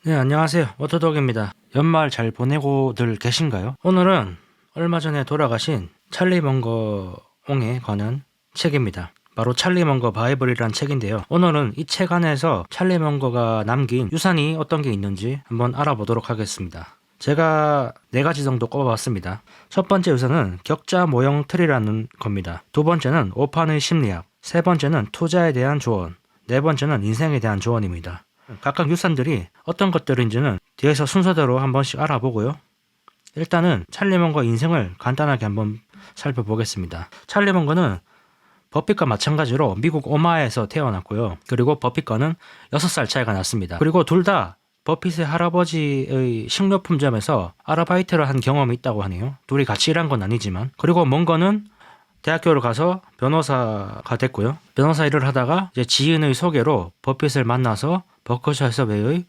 네, 안녕하세요. 워터독입니다. 연말 잘 보내고들 계신가요? 오늘은 얼마 전에 돌아가신 찰리 먼거옹에 관한 책입니다. 바로 찰리 먼거 바이블이란 책인데요. 오늘은 이 책 안에서 찰리 먼거가 남긴 유산이 어떤 게 있는지 한번 알아보도록 하겠습니다. 제가 4가지 정도 꼽아봤습니다. 첫 번째 유산은 격자 모형 틀이라는 겁니다. 두 번째는 오판의 심리학, 세 번째는 투자에 대한 조언, 네 번째는 인생에 대한 조언입니다. 각각 유산들이 어떤 것들인지는 뒤에서 순서대로 한 번씩 알아보고요. 일단은 찰리 먼거 인생을 간단하게 한번 살펴보겠습니다. 찰리 먼거는 버핏과 마찬가지로 미국 오마하에서 태어났고요. 그리고 버핏과는 6살 차이가 났습니다. 그리고 둘 다 버핏의 할아버지의 식료품점에서 아르바이트를 한 경험이 있다고 하네요. 둘이 같이 일한 건 아니지만. 그리고 먼거는 대학교를 가서 변호사가 됐고요. 변호사 일을 하다가 이제 지인의 소개로 버핏을 만나서 버커셔 해서웨이의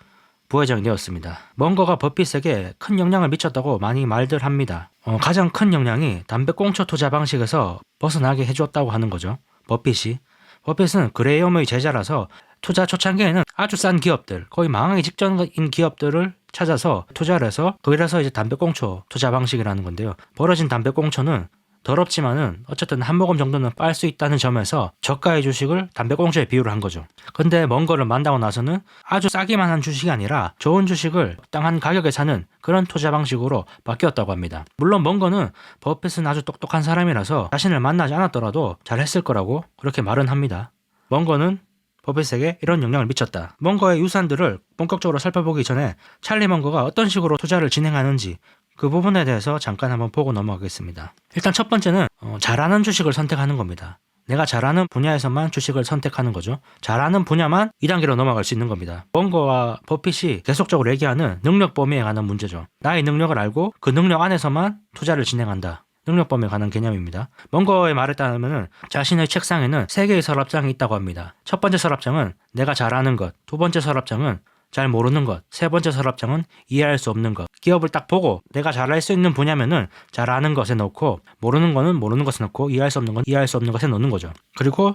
부회장이 되었습니다. 먼거가 버핏에게 큰 영향을 미쳤다고 많이 말들 합니다. 가장 큰 영향이 담배꽁초 투자 방식에서 벗어나게 해줬다고 하는 거죠. 버핏이. 버핏은 그레이엄의 제자라서 투자 초창기에는 아주 싼 기업들, 거의 망하기 직전인 기업들을 찾아서 투자를 해서 그래서 이제 담배꽁초 투자 방식이라는 건데요. 벌어진 담배꽁초는 더럽지만은 어쨌든 한 모금 정도는 빨 수 있다는 점에서 저가의 주식을 담배꽁초에 비유를 한 거죠. 근데 먼거를 만나고 나서는 아주 싸기만 한 주식이 아니라 좋은 주식을 적당한 가격에 사는 그런 투자 방식으로 바뀌었다고 합니다. 물론 먼거는 버핏은 아주 똑똑한 사람이라서 자신을 만나지 않았더라도 잘했을 거라고 그렇게 말은 합니다. 먼거는 버핏에게 이런 영향을 미쳤다. 먼거의 유산들을 본격적으로 살펴보기 전에 찰리 먼거가 어떤 식으로 투자를 진행하는지 그 부분에 대해서 잠깐 한번 보고 넘어가겠습니다. 일단 첫 번째는 잘하는 주식을 선택하는 겁니다. 내가 잘하는 분야에서만 주식을 선택하는 거죠. 잘하는 분야만 2단계로 넘어갈 수 있는 겁니다. 먼거와 버핏이 계속적으로 얘기하는 능력 범위에 관한 문제죠. 나의 능력을 알고 그 능력 안에서만 투자를 진행한다. 능력 범위에 관한 개념입니다. 먼거의 말에 따르면 자신의 책상에는 3개의 서랍장이 있다고 합니다. 첫 번째 서랍장은 내가 잘하는 것, 두 번째 서랍장은 잘 모르는 것, 세 번째 서랍장은 이해할 수 없는 것. 기업을 딱 보고 내가 잘할 수 있는 분야면은 잘하는 것에 넣고 모르는 거는 모르는 것에 넣고 이해할 수 없는 건 이해할 수 없는 것에 넣는 거죠. 그리고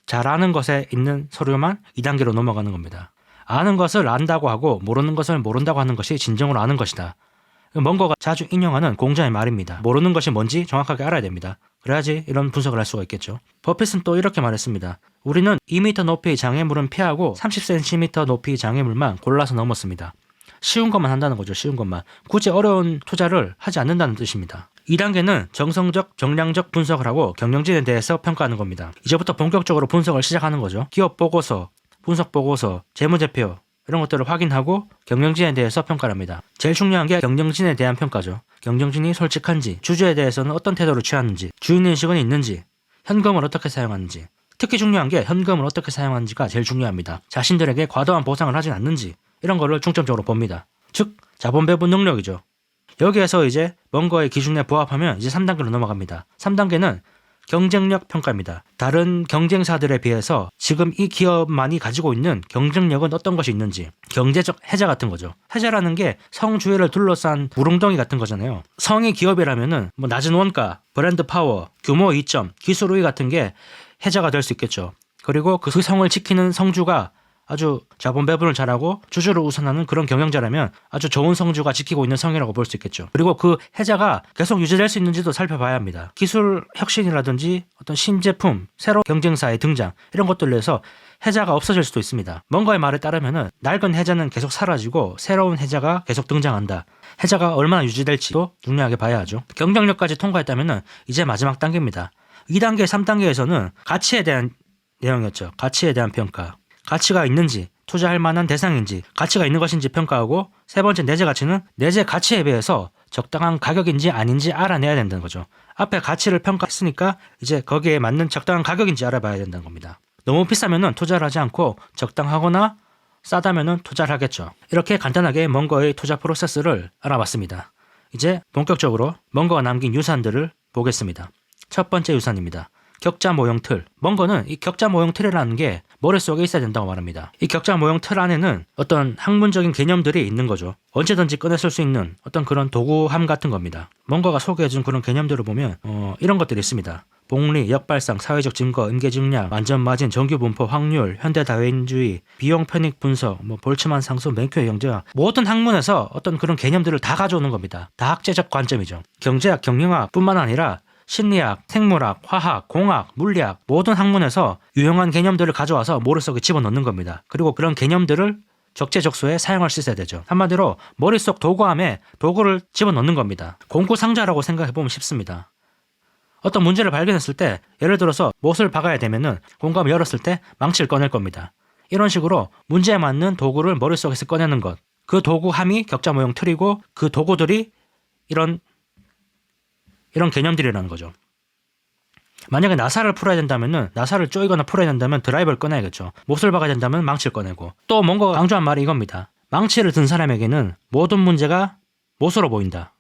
잘하는 것에 있는 서류만 2단계로 넘어가는 겁니다. 아는 것을 안다고 하고 모르는 것을 모른다고 하는 것이 진정으로 아는 것이다. 먼거가 자주 인용하는 공자의 말입니다. 모르는 것이 뭔지 정확하게 알아야 됩니다. 그래야지 이런 분석을 할 수가 있겠죠. 버핏은 또 이렇게 말했습니다. 우리는 2m 높이의 장애물은 피하고 30cm 높이의 장애물만 골라서 넘었습니다. 쉬운 것만 한다는 거죠. 쉬운 것만. 굳이 어려운 투자를 하지 않는다는 뜻입니다. 2단계는 정성적, 정량적 분석을 하고 경영진에 대해서 평가하는 겁니다. 이제부터 본격적으로 분석을 시작하는 거죠. 기업 보고서, 분석 보고서, 재무제표 이런 것들을 확인하고 경영진에 대해서 평가를 합니다. 제일 중요한 게 경영진에 대한 평가죠. 경영진이 솔직한지, 주주에 대해서는 어떤 태도를 취하는지, 주인의식은 있는지, 현금을 어떻게 사용하는지, 특히 중요한 게 현금을 어떻게 사용하는지가 제일 중요합니다. 자신들에게 과도한 보상을 하진 않는지 이런 거를 중점적으로 봅니다. 즉 자본 배분 능력이죠. 여기에서 이제 먼거의 기준에 부합하면 이제 3단계로 넘어갑니다. 3단계는 경쟁력 평가입니다. 다른 경쟁사들에 비해서 지금 이 기업만이 가지고 있는 경쟁력은 어떤 것이 있는지, 경제적 해자 같은 거죠. 해자라는 게 성주회를 둘러싼 무릉덩이 같은 거잖아요. 성이 기업이라면은 뭐 낮은 원가, 브랜드 파워, 규모 이점, 기술 우위 같은 게 해자가 될 수 있겠죠. 그리고 그 성을 지키는 성주가 아주 자본 배분을 잘하고 주주를 우선하는 그런 경영자라면 아주 좋은 성주가 지키고 있는 성이라고 볼 수 있겠죠. 그리고 그 해자가 계속 유지될 수 있는지도 살펴봐야 합니다. 기술 혁신이라든지 어떤 신제품, 새로운 경쟁사의 등장 이런 것들로 해서 해자가 없어질 수도 있습니다. 먼거의 말에 따르면 낡은 해자는 계속 사라지고 새로운 해자가 계속 등장한다. 해자가 얼마나 유지될지도 중요하게 봐야 하죠. 경쟁력까지 통과했다면 이제 마지막 단계입니다. 2단계, 3단계에서는 가치에 대한 내용이었죠. 가치에 대한 평가. 가치가 있는지, 투자할 만한 대상인지, 가치가 있는 것인지 평가하고 세 번째 내재 가치는 내재 가치에 비해서 적당한 가격인지 아닌지 알아내야 된다는 거죠. 앞에 가치를 평가했으니까 이제 거기에 맞는 적당한 가격인지 알아봐야 된다는 겁니다. 너무 비싸면은 투자를 하지 않고 적당하거나 싸다면은 투자를 하겠죠. 이렇게 간단하게 먼거의 투자 프로세스를 알아봤습니다. 이제 본격적으로 먼거가 남긴 유산들을 보겠습니다. 첫 번째 유산입니다. 격자 모형 틀. 뭔가는 이 격자 모형 틀이라는 게 머릿속에 있어야 된다고 말합니다. 이 격자 모형 틀 안에는 어떤 학문적인 개념들이 있는 거죠. 언제든지 꺼내 쓸 수 있는 어떤 그런 도구함 같은 겁니다. 뭔가가 소개해준 그런 개념들을 보면 이런 것들이 있습니다. 복리, 역발상, 사회적 증거, 임계증량, 완전마진, 정규분포, 확률, 현대다윈주의, 비용 편익 분석, 볼츠만 상수, 맨큐의 경제학, 모든 학문에서 어떤 그런 개념들을 다 가져오는 겁니다. 다학제적 관점이죠. 경제학, 경영학뿐만 아니라 심리학, 생물학, 화학, 공학, 물리학 모든 학문에서 유용한 개념들을 가져와서 머릿속에 집어넣는 겁니다. 그리고 그런 개념들을 적재적소에 사용할 수 있어야 되죠. 한마디로 머릿속 도구함에 도구를 집어넣는 겁니다. 공구상자라고 생각해보면 쉽습니다. 어떤 문제를 발견했을 때 예를 들어서 못을 박아야 되면은 공구함을 열었을 때 망치를 꺼낼 겁니다. 이런 식으로 문제에 맞는 도구를 머릿속에서 꺼내는 것. 그 도구함이 격자 모형 틀이고 그 도구들이 이런 개념들이라는 거죠. 만약에 나사를 풀어야 된다면은 나사를 쪼이거나 풀어야 된다면 드라이버를 꺼내야겠죠. 못을 박아야 된다면 망치를 꺼내고. 또 뭔가 강조한 말이 이겁니다. 망치를 든 사람에게는 모든 문제가 못으로 보인다.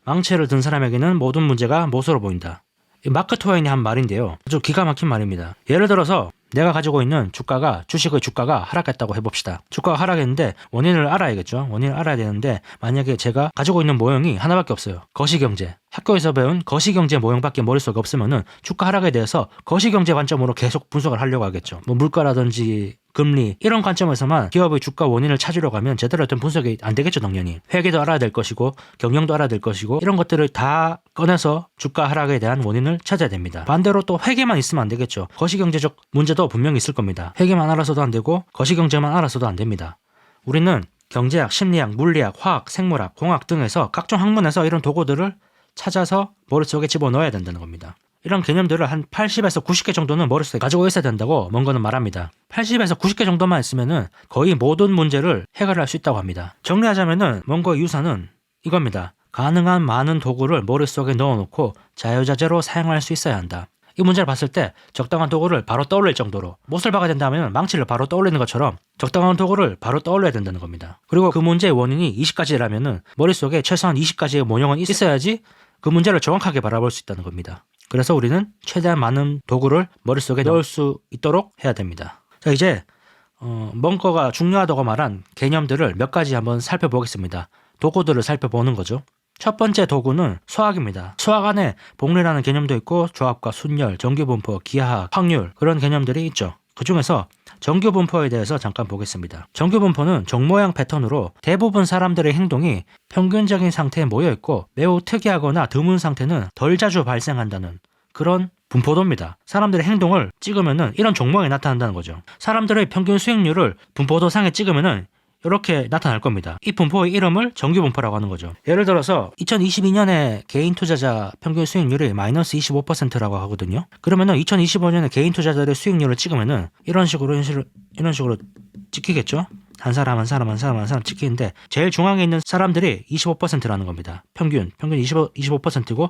망치를 든 사람에게는 모든 문제가 못으로 보인다. 마크 트웨인이 한 말인데요. 아주 기가 막힌 말입니다. 예를 들어서 내가 가지고 있는 주식의 주가가 하락했다고 해봅시다. 주가가 하락했는데 원인을 알아야겠죠. 원인을 알아야 되는데 만약에 제가 가지고 있는 모형이 하나밖에 없어요. 거시경제. 학교에서 배운 거시경제 모형밖에 머릿속에 없으면은 주가 하락에 대해서 거시경제 관점으로 계속 분석을 하려고 하겠죠. 물가라든지 금리 이런 관점에서만 기업의 주가 원인을 찾으려고 하면 제대로 된 분석이 안 되겠죠. 당연히 회계도 알아야 될 것이고 경영도 알아야 될 것이고 이런 것들을 다 꺼내서 주가 하락에 대한 원인을 찾아야 됩니다. 반대로 또 회계만 있으면 안 되겠죠. 거시경제적 문제도 분명히 있을 겁니다. 회계만 알아서도 안 되고 거시경제만 알아서도 안 됩니다. 우리는 경제학, 심리학, 물리학, 화학, 생물학, 공학 등에서 각종 학문에서 이런 도구들을 찾아서 머릿속에 집어넣어야 된다는 겁니다. 이런 개념들을 한 80에서 90개 정도는 머릿속에 가지고 있어야 된다고 뭔가는 말합니다. 80에서 90개 정도만 있으면은 거의 모든 문제를 해결할 수 있다고 합니다. 정리하자면은 뭔가 유사는 이겁니다. 가능한 많은 도구를 머릿속에 넣어놓고 자유자재로 사용할 수 있어야 한다. 이 문제를 봤을 때 적당한 도구를 바로 떠올릴 정도로 못을 박아야 된다면 망치를 바로 떠올리는 것처럼 적당한 도구를 바로 떠올려야 된다는 겁니다. 그리고 그 문제의 원인이 20가지라면은 머릿속에 최소한 20가지의 모형은 있어야지 그 문제를 정확하게 바라볼 수 있다는 겁니다. 그래서 우리는 최대한 많은 도구를 머릿속에 넣을 수 있도록 해야 됩니다. 자, 이제 뭔가가 중요하다고 말한 개념들을 몇 가지 한번 살펴보겠습니다. 도구들을 살펴보는 거죠. 첫 번째 도구는 수학입니다. 수학 안에 복리라는 개념도 있고 조합과 순열, 정규분포, 기하학, 확률 그런 개념들이 있죠. 그 중에서 정규분포에 대해서 잠깐 보겠습니다. 정규분포는 정모양 패턴으로 대부분 사람들의 행동이 평균적인 상태에 모여있고 매우 특이하거나 드문 상태는 덜 자주 발생한다는 그런 분포도입니다. 사람들의 행동을 찍으면은 이런 종목에 나타난다는 거죠. 사람들의 평균 수익률을 분포도상에 찍으면은 이렇게 나타날 겁니다. 이 분포의 이름을 정규분포라고 하는 거죠. 예를 들어서 2022년에 개인 투자자 평균 수익률이 마이너스 25%라고 하거든요. 그러면은 2025년에 개인 투자자들의 수익률을 찍으면은 이런 식으로 찍히겠죠. 한 사람 찍히는데 제일 중앙에 있는 사람들이 25%라는 겁니다. 평균 25%고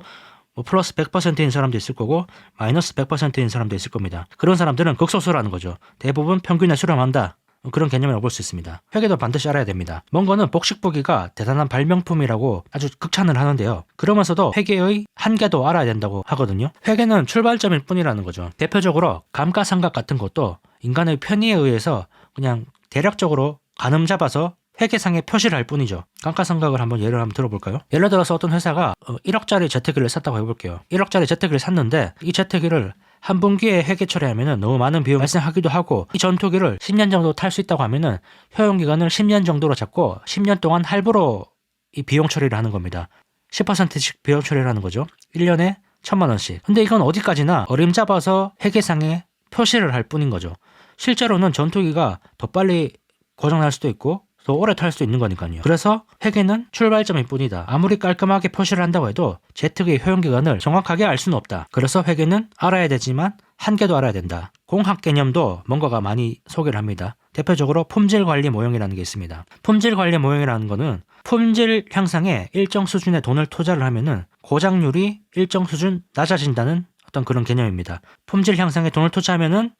플러스 100%인 사람도 있을 거고 마이너스 100%인 사람도 있을 겁니다. 그런 사람들은 극소수라는 거죠. 대부분 평균에 수렴한다. 그런 개념이라고 볼 수 있습니다. 회계도 반드시 알아야 됩니다. 뭔가는 복식보기가 대단한 발명품이라고 아주 극찬을 하는데요. 그러면서도 회계의 한계도 알아야 된다고 하거든요. 회계는 출발점일 뿐이라는 거죠. 대표적으로 감가상각 같은 것도 인간의 편의에 의해서 그냥 대략적으로 가늠 잡아서 회계상에 표시를 할 뿐이죠. 감가상각을 예를 한번 들어볼까요? 예를 들어서 어떤 회사가 1억짜리 재테기를 샀다고 해볼게요. 1억짜리 재테기를 샀는데 이 재테기를 한 분기에 회계 처리하면은 너무 많은 비용이 발생하기도 하고 이 전투기를 10년 정도 탈 수 있다고 하면은 효용기간을 10년 정도로 잡고 10년 동안 할부로 이 비용 처리를 하는 겁니다. 10%씩 비용 처리를 하는 거죠. 1년에 1,000만 원씩. 근데 이건 어디까지나 어림잡아서 회계상에 표시를 할 뿐인 거죠. 실제로는 전투기가 더 빨리 고장날 수도 있고 더 오래 탈 수 있는 거니까요. 그래서 회계는 출발점일 뿐이다. 아무리 깔끔하게 표시를 한다고 해도 재테크의 효용기간을 정확하게 알 수는 없다. 그래서 회계는 알아야 되지만 한계도 알아야 된다. 공학 개념도 뭔가가 많이 소개를 합니다. 대표적으로 품질관리 모형이라는 게 있습니다. 품질관리 모형이라는 거는 품질 향상에 일정 수준의 돈을 투자를 하면은 고장률이 일정 수준 낮아진다는 어떤 그런 개념입니다. 품질 향상에 돈을 투자하면은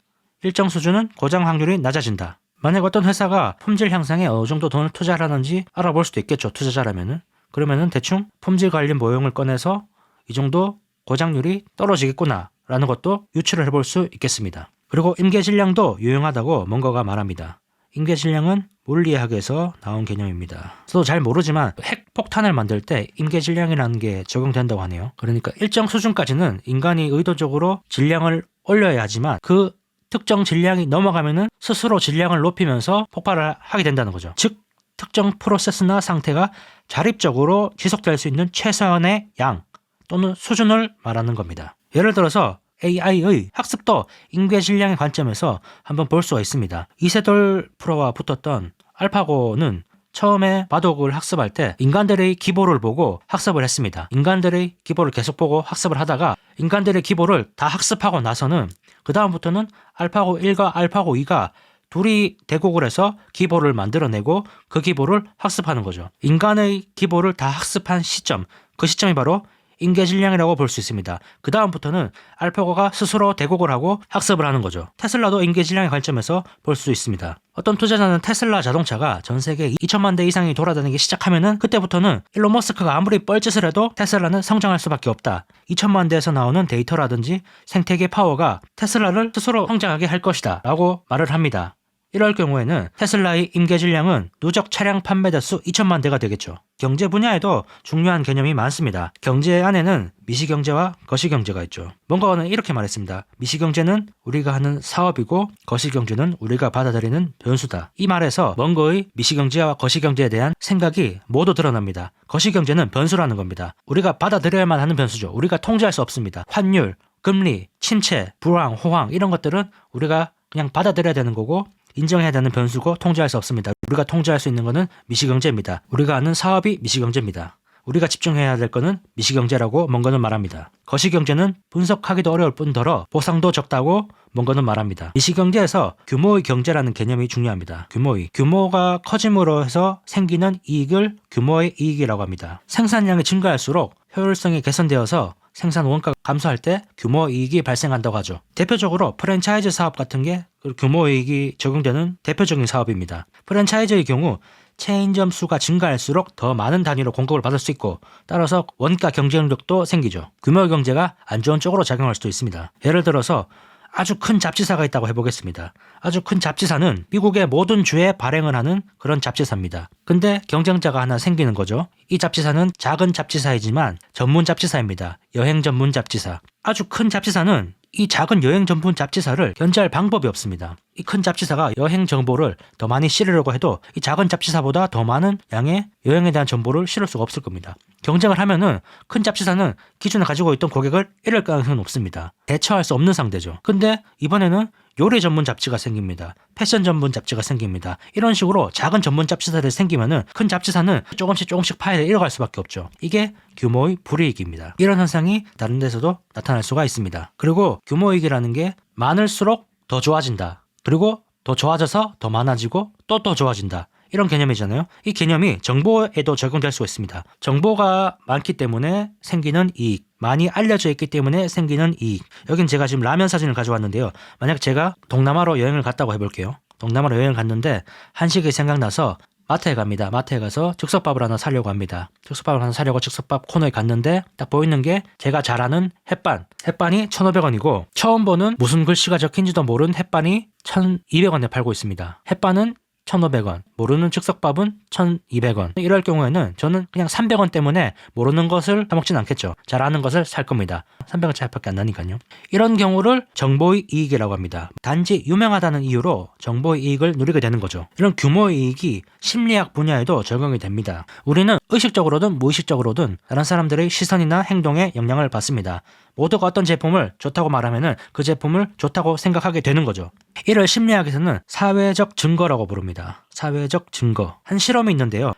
일정 수준은 고장 확률이 낮아진다. 만약 어떤 회사가 품질 향상에 어느 정도 돈을 투자를 하는지 알아볼 수도 있겠죠. 투자자라면은. 그러면은 대충 품질 관리 모형을 꺼내서 이 정도 고장률이 떨어지겠구나 라는 것도 유추를 해볼 수 있겠습니다. 그리고 임계질량도 유용하다고 멍거가 말합니다. 임계질량은 물리학에서 나온 개념입니다. 저도 잘 모르지만 핵폭탄을 만들 때 임계질량이라는 게 적용된다고 하네요. 그러니까 일정 수준까지는 인간이 의도적으로 질량을 올려야 하지만 그 특정 질량이 넘어가면은 스스로 질량을 높이면서 폭발을 하게 된다는 거죠. 즉 특정 프로세스나 상태가 자립적으로 지속될 수 있는 최소한의 양 또는 수준을 말하는 겁니다. 예를 들어서 AI의 학습도 임계질량의 관점에서 한번 볼 수가 있습니다. 이세돌 프로와 붙었던 알파고는 처음에 바둑을 학습할 때 인간들의 기보를 보고 학습을 했습니다. 인간들의 기보를 계속 보고 학습을 하다가 인간들의 기보를 다 학습하고 나서는 그 다음부터는 알파고 1과 알파고 2가 둘이 대국을 해서 기보를 만들어내고 그 기보를 학습하는 거죠. 인간의 기보를 다 학습한 시점, 그 시점이 바로 임계질량이라고 볼 수 있습니다. 그 다음부터는 알파고가 스스로 대국을 하고 학습을 하는 거죠. 테슬라도 임계질량의 관점에서 볼 수 있습니다. 어떤 투자자는 테슬라 자동차가 전 세계 2천만 대 이상이 돌아다니기 시작하면은 그때부터는 일론 머스크가 아무리 뻘짓을 해도 테슬라는 성장할 수밖에 없다. 2천만 대에서 나오는 데이터라든지 생태계 파워가 테슬라를 스스로 성장하게 할 것이다 라고 말을 합니다. 이럴 경우에는 테슬라의 임계질량은 누적 차량 판매 대수 2천만 대가 되겠죠. 경제 분야에도 중요한 개념이 많습니다. 경제 안에는 미시경제와 거시경제가 있죠. 멍거는 이렇게 말했습니다. 미시경제는 우리가 하는 사업이고 거시경제는 우리가 받아들이는 변수다. 이 말에서 멍거의 미시경제와 거시경제에 대한 생각이 모두 드러납니다. 거시경제는 변수라는 겁니다. 우리가 받아들여야만 하는 변수죠. 우리가 통제할 수 없습니다. 환율, 금리, 침체, 불황, 호황 이런 것들은 우리가 그냥 받아들여야 되는 거고 인정해야 되는 변수고 통제할 수 없습니다. 우리가 통제할 수 있는 것은 미시경제입니다. 우리가 아는 사업이 미시경제입니다. 우리가 집중해야 될 것은 미시경제라고 멍거는 말합니다. 거시경제는 분석하기도 어려울 뿐더러 보상도 적다고 멍거는 말합니다. 미시경제에서 규모의 경제라는 개념이 중요합니다. 규모가 커짐으로 해서 생기는 이익을 규모의 이익이라고 합니다. 생산량이 증가할수록 효율성이 개선되어서 생산 원가가 감소할 때 규모 이익이 발생한다고 하죠. 대표적으로 프랜차이즈 사업 같은 게 규모 이익이 적용되는 대표적인 사업입니다. 프랜차이즈의 경우 체인점 수가 증가할수록 더 많은 단위로 공급을 받을 수 있고 따라서 원가 경쟁력도 생기죠. 규모 경제가 안 좋은 쪽으로 작용할 수도 있습니다. 예를 들어서 아주 큰 잡지사가 있다고 해보겠습니다. 아주 큰 잡지사는 미국의 모든 주에 발행을 하는 그런 잡지사입니다. 근데 경쟁자가 하나 생기는 거죠. 이 잡지사는 작은 잡지사이지만 전문 잡지사입니다. 여행 전문 잡지사. 아주 큰 잡지사는 이 작은 여행 전문 잡지사를 견제할 방법이 없습니다. 이 큰 잡지사가 여행 정보를 더 많이 실으려고 해도 이 작은 잡지사보다 더 많은 양의 여행에 대한 정보를 실을 수가 없을 겁니다. 경쟁을 하면은 큰 잡지사는 기존에 가지고 있던 고객을 잃을 가능성이 높습니다. 대처할 수 없는 상대죠. 근데 이번에는 요리 전문 잡지가 생깁니다. 패션 전문 잡지가 생깁니다. 이런 식으로 작은 전문 잡지사들이 생기면은 큰 잡지사는 조금씩 파일을 잃어갈 수밖에 없죠. 이게 규모의 불이익입니다. 이런 현상이 다른 데서도 나타날 수가 있습니다. 그리고 규모이익이라는 게 많을수록 더 좋아진다. 그리고 더 좋아져서 더 많아지고 또 좋아진다. 이런 개념이잖아요. 이 개념이 정보에도 적용될 수 있습니다. 정보가 많기 때문에 생기는 이익, 많이 알려져 있기 때문에 생기는 이익. 여긴 제가 지금 라면 사진을 가져왔는데요. 만약 제가 동남아로 여행을 갔다고 해볼게요. 동남아로 여행을 갔는데 한식이 생각나서 마트에 갑니다. 마트에 가서 즉석밥을 하나 사려고 합니다. 즉석밥을 하나 사려고 즉석밥 코너에 갔는데 딱 보이는 게 제가 잘 아는 햇반. 햇반이 1,500원이고 처음 보는 무슨 글씨가 적힌지도 모르는 햇반이 1,200원에 팔고 있습니다. 햇반은 1,500원, 모르는 즉석밥은 1,200원. 이럴 경우에는 저는 그냥 300원 때문에 모르는 것을 사 먹진 않겠죠. 잘 아는 것을 살 겁니다. 300원 차이밖에 안 나니까요. 이런 경우를 정보의 이익이라고 합니다. 단지 유명하다는 이유로 정보의 이익을 누리게 되는 거죠. 이런 규모의 이익이 심리학 분야에도 적용이 됩니다. 우리는 의식적으로든 무의식적으로든 다른 사람들의 시선이나 행동에 영향을 받습니다. 모두가 어떤 제품을 좋다고 말하면은 그 제품을 좋다고 생각하게 되는 거죠. 이를 심리학에서는 사회적 증거라고 부릅니다. 사회적 증거. 한 실험이 있는데요.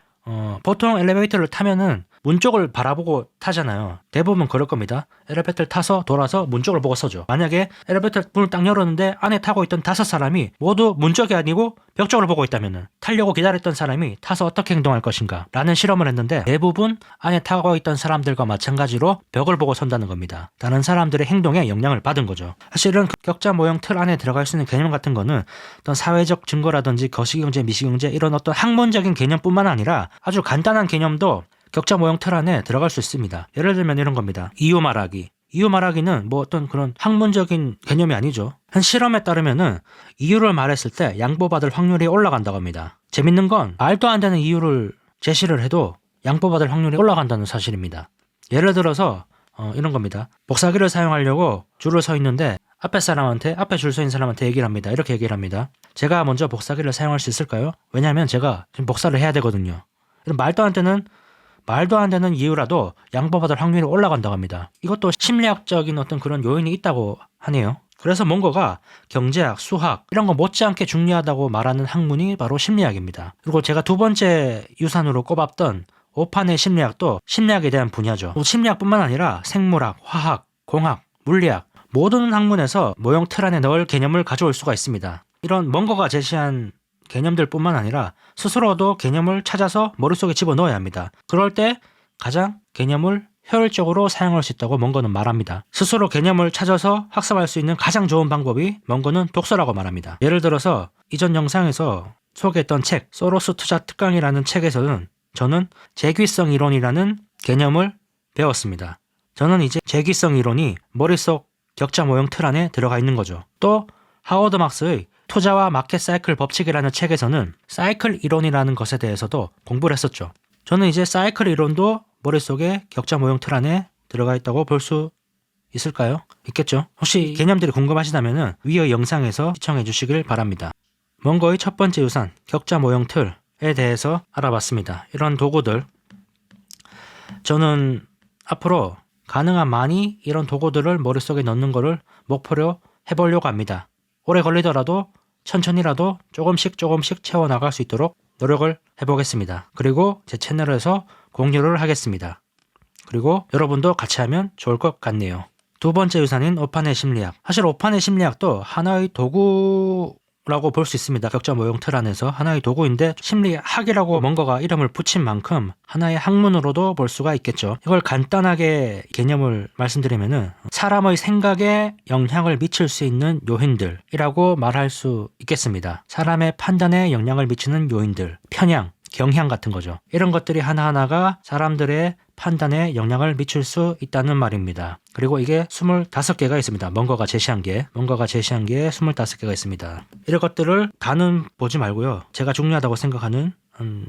보통 엘리베이터를 타면은 문 쪽을 바라보고 타잖아요. 대부분 그럴 겁니다. 엘리베이터를 타서 돌아서 문 쪽을 보고 서죠. 만약에 엘리베이터 문을 딱 열었는데 안에 타고 있던 5사람이 모두 문 쪽이 아니고 벽 쪽을 보고 있다면은 타려고 기다렸던 사람이 타서 어떻게 행동할 것인가 라는 실험을 했는데 대부분 안에 타고 있던 사람들과 마찬가지로 벽을 보고 선다는 겁니다. 다른 사람들의 행동에 영향을 받은 거죠. 사실은 격자 모형 틀 안에 들어갈 수 있는 개념 같은 거는 어떤 사회적 증거라든지 거시경제, 미시경제 이런 어떤 학문적인 개념뿐만 아니라 아주 간단한 개념도 격자 모형 틀 안에 들어갈 수 있습니다. 예를 들면 이런 겁니다. 이유 말하기. 이유 말하기는 뭐 어떤 그런 학문적인 개념이 아니죠. 한 실험에 따르면은 이유를 말했을 때 양보받을 확률이 올라간다고 합니다. 재밌는 건 말도 안 되는 이유를 제시를 해도 양보받을 확률이 올라간다는 사실입니다. 예를 들어서 이런 겁니다. 복사기를 사용하려고 줄을 서 있는데 앞에 줄 서 있는 사람한테 얘기를 합니다. 이렇게 얘기를 합니다. 제가 먼저 복사기를 사용할 수 있을까요? 왜냐하면 제가 지금 복사를 해야 되거든요. 이런 말도 안 되는 이유라도 양보받을 확률이 올라간다고 합니다. 이것도 심리학적인 어떤 그런 요인이 있다고 하네요. 그래서 뭔가가 경제학, 수학 이런 거 못지않게 중요하다고 말하는 학문이 바로 심리학입니다. 그리고 제가 두 번째 유산으로 꼽았던 오판의 심리학도 심리학에 대한 분야죠. 심리학뿐만 아니라 생물학, 화학, 공학, 물리학 모든 학문에서 모형 틀 안에 넣을 개념을 가져올 수가 있습니다. 이런 뭔가가 제시한 개념들뿐만 아니라 스스로도 개념을 찾아서 머릿속에 집어넣어야 합니다. 그럴 때 가장 개념을 효율적으로 사용할 수 있다고 멍거는 말합니다. 스스로 개념을 찾아서 학습할 수 있는 가장 좋은 방법이 멍거는 독서라고 말합니다. 예를 들어서 이전 영상에서 소개했던 책 소로스 투자 특강이라는 책에서는 저는 재귀성 이론이라는 개념을 배웠습니다. 저는 이제 재귀성 이론이 머릿속 격자 모형 틀 안에 들어가 있는 거죠. 또 하워드 막스의 투자와 마켓 사이클 법칙이라는 책에서는 사이클 이론이라는 것에 대해서도 공부를 했었죠. 저는 이제 사이클 이론도 머릿속에 격자 모형 틀 안에 들어가 있다고 볼 수 있을까요? 있겠죠. 혹시 개념들이 궁금하시다면 위의 영상에서 시청해 주시길 바랍니다. 멍거의 첫 번째 유산, 격자 모형 틀에 대해서 알아봤습니다. 이런 도구들 저는 앞으로 가능한 많이 이런 도구들을 머릿속에 넣는 거를 목표로 해보려고 합니다. 오래 걸리더라도 천천히라도 조금씩 채워나갈 수 있도록 노력을 해보겠습니다. 그리고 제 채널에서 공유를 하겠습니다. 그리고 여러분도 같이 하면 좋을 것 같네요. 두 번째 유산인 오판의 심리학. 사실 오판의 심리학도 하나의 도구라고 볼 수 있습니다. 격자 모형 틀 안에서 하나의 도구인데 심리학이라고 뭔가가 이름을 붙인 만큼 하나의 학문으로도 볼 수가 있겠죠. 이걸 간단하게 개념을 말씀드리면은 사람의 생각에 영향을 미칠 수 있는 요인들이라고 말할 수 있겠습니다. 사람의 판단에 영향을 미치는 요인들, 편향, 경향 같은 거죠. 이런 것들이 하나하나가 사람들의 판단에 영향을 미칠 수 있다는 말입니다. 그리고 이게 25개가 있습니다. 뭔가가 제시한 게 25개가 있습니다. 이런 것들을 다는 보지 말고요. 제가 중요하다고 생각하는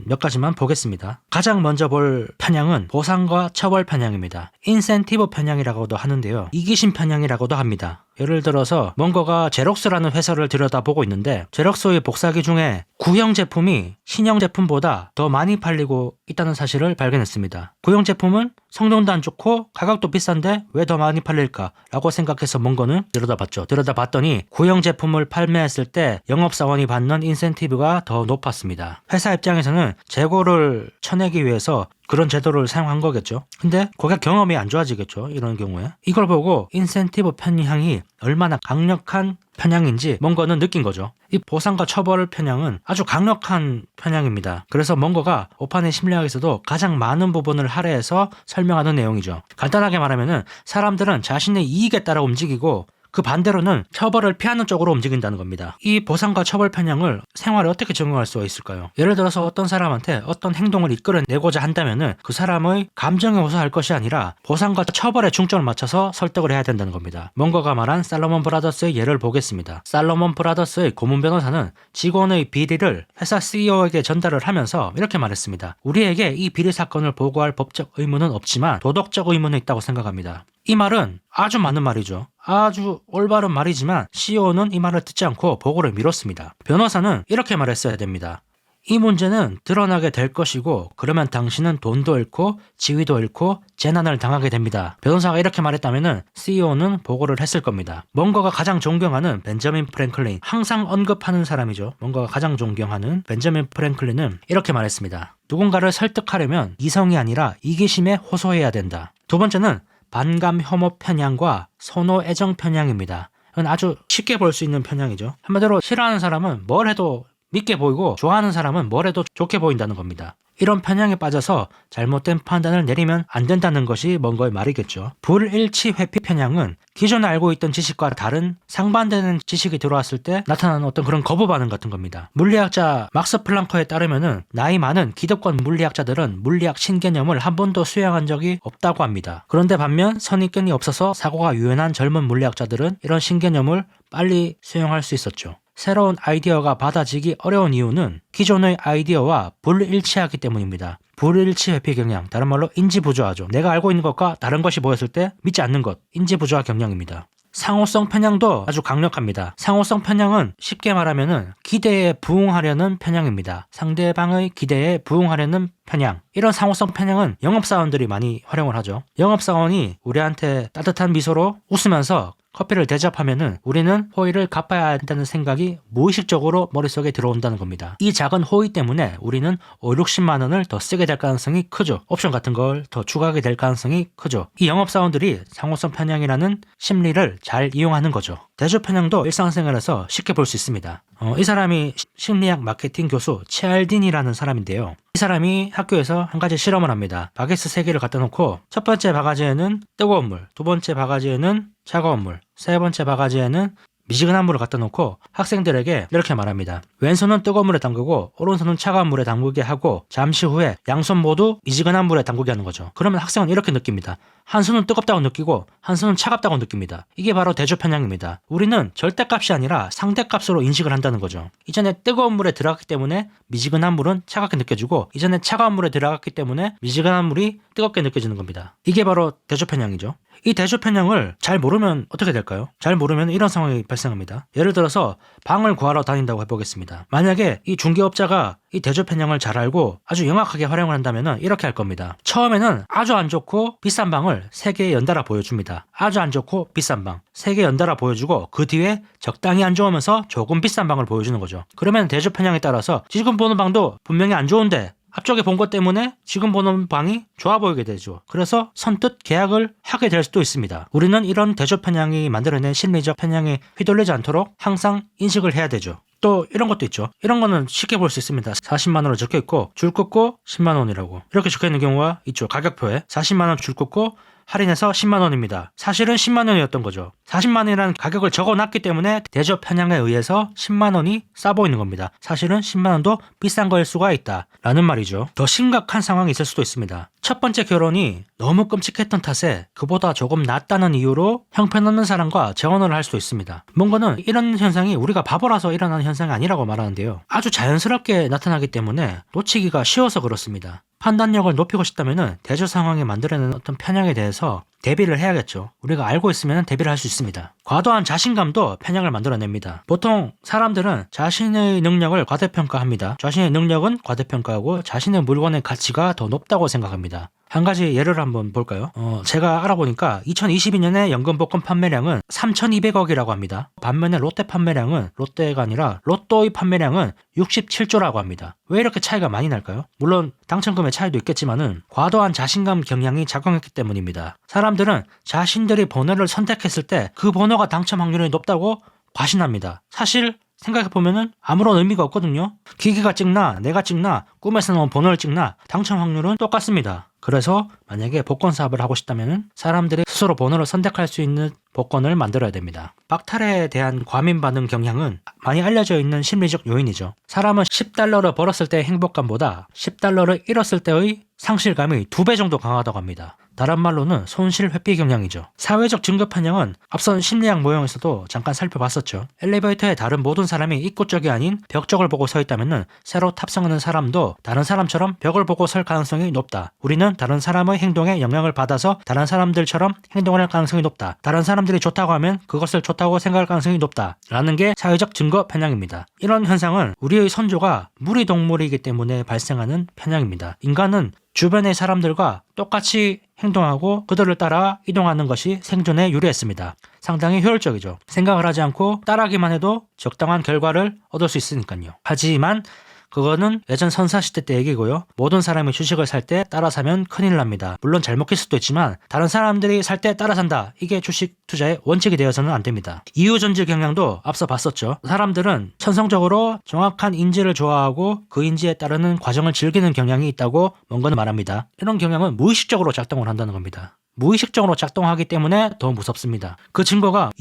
몇 가지만 보겠습니다. 가장 먼저 볼 편향은 보상과 처벌 편향입니다. 인센티브 편향이라고도 하는데요. 이기심 편향이라고도 합니다. 예를 들어서 뭔가가 제록스라는 회사를 들여다보고 있는데 제록스의 복사기 중에 구형 제품이 신형 제품보다 더 많이 팔리고 있다는 사실을 발견했습니다. 구형 제품은 성능도 안 좋고 가격도 비싼데 왜 더 많이 팔릴까? 라고 생각해서 뭔가는 들여다봤죠. 들여다봤더니 구형 제품을 판매했을 때 영업사원이 받는 인센티브가 더 높았습니다. 회사 입장에서는 재고를 쳐내기 위해서 그런 제도를 사용한 거겠죠. 근데 고객 경험이 안 좋아지겠죠. 이런 경우에. 이걸 보고 인센티브 편향이 얼마나 강력한 편향인지 뭔가는 느낀 거죠. 이 보상과 처벌 편향은 아주 강력한 편향입니다. 그래서 뭔가가 오판의 심리학에서도 가장 많은 부분을 할애해서 설명하는 내용이죠. 간단하게 말하면은 사람들은 자신의 이익에 따라 움직이고 그 반대로는 처벌을 피하는 쪽으로 움직인다는 겁니다. 이 보상과 처벌 편향을 생활에 어떻게 적용할 수가 있을까요? 예를 들어서 어떤 사람한테 어떤 행동을 이끌어내고자 한다면은 그 사람의 감정에 호소할 것이 아니라 보상과 처벌에 중점을 맞춰서 설득을 해야 된다는 겁니다. 멍거가 말한 살로몬 브라더스의 예를 보겠습니다. 살로몬 브라더스의 고문 변호사는 직원의 비리를 회사 CEO에게 전달을 하면서 이렇게 말했습니다. 우리에게 이 비리 사건을 보고할 법적 의무는 없지만 도덕적 의무는 있다고 생각합니다. 이 말은 아주 맞는 말이죠. 아주 올바른 말이지만 CEO는 이 말을 듣지 않고 보고를 미뤘습니다. 변호사는 이렇게 말했어야 됩니다. 이 문제는 드러나게 될 것이고 그러면 당신은 돈도 잃고 지위도 잃고 재난을 당하게 됩니다. 변호사가 이렇게 말했다면 CEO는 보고를 했을 겁니다. 멍거가 가장 존경하는 벤저민 프랭클린, 항상 언급하는 사람이죠. 멍거가 가장 존경하는 벤저민 프랭클린은 이렇게 말했습니다. 누군가를 설득하려면 이성이 아니라 이기심에 호소해야 된다. 두 번째는 반감 혐오 편향과 선호 애정 편향입니다. 이건 아주 쉽게 볼 수 있는 편향이죠. 한마디로 싫어하는 사람은 뭘 해도 믿게 보이고 좋아하는 사람은 뭘 해도 좋게 보인다는 겁니다. 이런 편향에 빠져서 잘못된 판단을 내리면 안 된다는 것이 뭔가의 말이겠죠. 불일치 회피 편향은 기존에 알고 있던 지식과 다른 상반되는 지식이 들어왔을 때 나타나는 어떤 그런 거부 반응 같은 겁니다. 물리학자 막스 플랑크에 따르면은 나이 많은 기득권 물리학자들은 물리학 신개념을 한 번도 수행한 적이 없다고 합니다. 그런데 반면 선입견이 없어서 사고가 유연한 젊은 물리학자들은 이런 신개념을 빨리 수용할 수 있었죠. 새로운 아이디어가 받아지기 어려운 이유는 기존의 아이디어와 불일치하기 때문입니다. 불일치 회피 경향, 다른 말로 인지부조화죠. 내가 알고 있는 것과 다른 것이 보였을 때 믿지 않는 것, 인지부조화 경향입니다. 상호성 편향도 아주 강력합니다. 상호성 편향은 쉽게 말하면은 기대에 부응하려는 편향입니다. 상대방의 기대에 부응하려는 편향. 이런 상호성 편향은 영업사원들이 많이 활용을 하죠. 영업사원이 우리한테 따뜻한 미소로 웃으면서 커피를 대접하면은 우리는 호의를 갚아야 한다는 생각이 무의식적으로 머릿속에 들어온다는 겁니다. 이 작은 호의 때문에 우리는 5, 60만 원을 더 쓰게 될 가능성이 크죠. 옵션 같은 걸 더 추가하게 될 가능성이 크죠. 이 영업사원들이 상호성 편향이라는 심리를 잘 이용하는 거죠. 대조 편향도 일상생활에서 쉽게 볼 수 있습니다. 이 사람이 심리학 마케팅 교수 치알딘이라는 사람인데요. 이 사람이 학교에서 한 가지 실험을 합니다. 바게트 3개를 갖다 놓고 첫 번째 바가지에는 뜨거운 물, 두 번째 바가지에는 차가운 물, 세 번째 바가지에는 미지근한 물을 갖다 놓고 학생들에게 이렇게 말합니다. 왼손은 뜨거운 물에 담그고 오른손은 차가운 물에 담그게 하고 잠시 후에 양손 모두 미지근한 물에 담그게 하는 거죠. 그러면 학생은 이렇게 느낍니다. 한 손은 뜨겁다고 느끼고 한 손은 차갑다고 느낍니다. 이게 바로 대조 편향입니다. 우리는 절대값이 아니라 상대값으로 인식을 한다는 거죠. 이전에 뜨거운 물에 들어갔기 때문에 미지근한 물은 차갑게 느껴지고 이전에 차가운 물에 들어갔기 때문에 미지근한 물이 뜨겁게 느껴지는 겁니다. 이게 바로 대조 편향이죠. 이 대조 편향을 잘 모르면 어떻게 될까요? 잘 모르면 이런 상황이 발생합니다. 예를 들어서 방을 구하러 다닌다고 해보겠습니다. 만약에 이 중개업자가 이 대조 편향을 잘 알고 아주 영악하게 활용을 한다면 이렇게 할 겁니다. 처음에는 아주 안 좋고 비싼 방을 3개 연달아 보여줍니다. 아주 안 좋고 비싼 방 3개 연달아 보여주고 그 뒤에 적당히 안 좋으면서 조금 비싼 방을 보여주는 거죠. 그러면 대조 편향에 따라서 지금 보는 방도 분명히 안 좋은데 앞쪽에 본 것 때문에 지금 보는 방이 좋아 보이게 되죠. 그래서 선뜻 계약을 하게 될 수도 있습니다. 우리는 이런 대조 편향이 만들어낸 심리적 편향에 휘둘리지 않도록 항상 인식을 해야 되죠. 또 이런 것도 있죠. 이런 거는 쉽게 볼 수 있습니다. 40만 원으로 적혀있고 줄 긋고 10만 원이라고 이렇게 적혀있는 경우가 있죠. 가격표에 40만 원 줄 긋고 할인해서 10만 원입니다. 사실은 10만 원이었던 거죠. 40만 원이라는 가격을 적어놨기 때문에 대조 편향에 의해서 10만 원이 싸 보이는 겁니다. 사실은 10만 원도 비싼 거일 수가 있다 라는 말이죠. 더 심각한 상황이 있을 수도 있습니다. 첫 번째 결혼이 너무 끔찍했던 탓에 그보다 조금 낫다는 이유로 형편없는 사람과 재혼을 할 수도 있습니다. 뭔가는 이런 현상이 우리가 바보라서 일어나는 현상이 아니라고 말하는데요. 아주 자연스럽게 나타나기 때문에 놓치기가 쉬워서 그렇습니다. 판단력을 높이고 싶다면 대조 상황에 만들어내는 어떤 편향에 대해서 대비를 해야겠죠. 우리가 알고 있으면 대비를 할 수 있습니다. 과도한 자신감도 편향을 만들어냅니다. 보통 사람들은 자신의 능력을 과대평가합니다. 자신의 능력은 과대평가하고 자신의 물건의 가치가 더 높다고 생각합니다. 한 가지 예를 한번 볼까요? 제가 알아보니까 2022년에 연금복권 판매량은 3,200억이라고 합니다. 반면에 롯데 판매량은 롯데가 아니라 로또의 판매량은 67조라고 합니다. 왜 이렇게 차이가 많이 날까요? 물론 당첨금의 차이도 있겠지만은 과도한 자신감 경향이 작용했기 때문입니다. 사람들은 자신들이 번호를 선택했을 때 그 번호가 당첨 확률이 높다고 과신합니다. 사실 생각해보면은 아무런 의미가 없거든요. 기계가 찍나 내가 찍나 꿈에서 나온 번호를 찍나 당첨 확률은 똑같습니다. 그래서 만약에 복권 사업을 하고 싶다면 사람들이 스스로 번호를 선택할 수 있는 복권을 만들어야 됩니다. 박탈에 대한 과민 반응 경향은 많이 알려져 있는 심리적 요인이죠. 사람은 10달러를 벌었을 때의 행복감보다 10달러를 잃었을 때의 상실감이 2배 정도 강하다고 합니다. 다른 말로는 손실 회피 경향이죠. 사회적 증거 편향은 앞선 심리학 모형에서도 잠깐 살펴봤었죠. 엘리베이터에 다른 모든 사람이 입구 쪽이 아닌 벽 쪽을 보고 서 있다면 새로 탑승하는 사람도 다른 사람처럼 벽을 보고 설 가능성이 높다. 우리는 다른 사람의 행동에 영향을 받아서 다른 사람들처럼 행동을 할 가능성이 높다. 다른 사람들이 좋다고 하면 그것을 좋다고 생각할 가능성이 높다. 라는 게 사회적 증거 편향입니다. 이런 현상은 우리의 선조가 무리동물이기 때문에 발생하는 편향입니다. 인간은 주변의 사람들과 똑같이 행동하고 그들을 따라 이동하는 것이 생존에 유리했습니다. 상당히 효율적이죠. 생각을 하지 않고 따라하기만 해도 적당한 결과를 얻을 수 있으니까요. 하지만 그거는 예전 선사시대 때 얘기고요. 모든 사람이 주식을 살 때 따라 사면 큰일 납니다. 물론 잘 먹힐 수도 있지만 다른 사람들이 살 때 따라 산다. 이게 주식 투자의 원칙이 되어서는 안 됩니다. 이유전지 경향도 앞서 봤었죠. 사람들은 천성적으로 정확한 인지를 좋아하고 그 인지에 따르는 과정을 즐기는 경향이 있다고 멍건은 말합니다. 이런 경향은 무의식적으로 작동을 한다는 겁니다. 무의식적으로 작동하기 때문에 더 무섭습니다. 그 증거가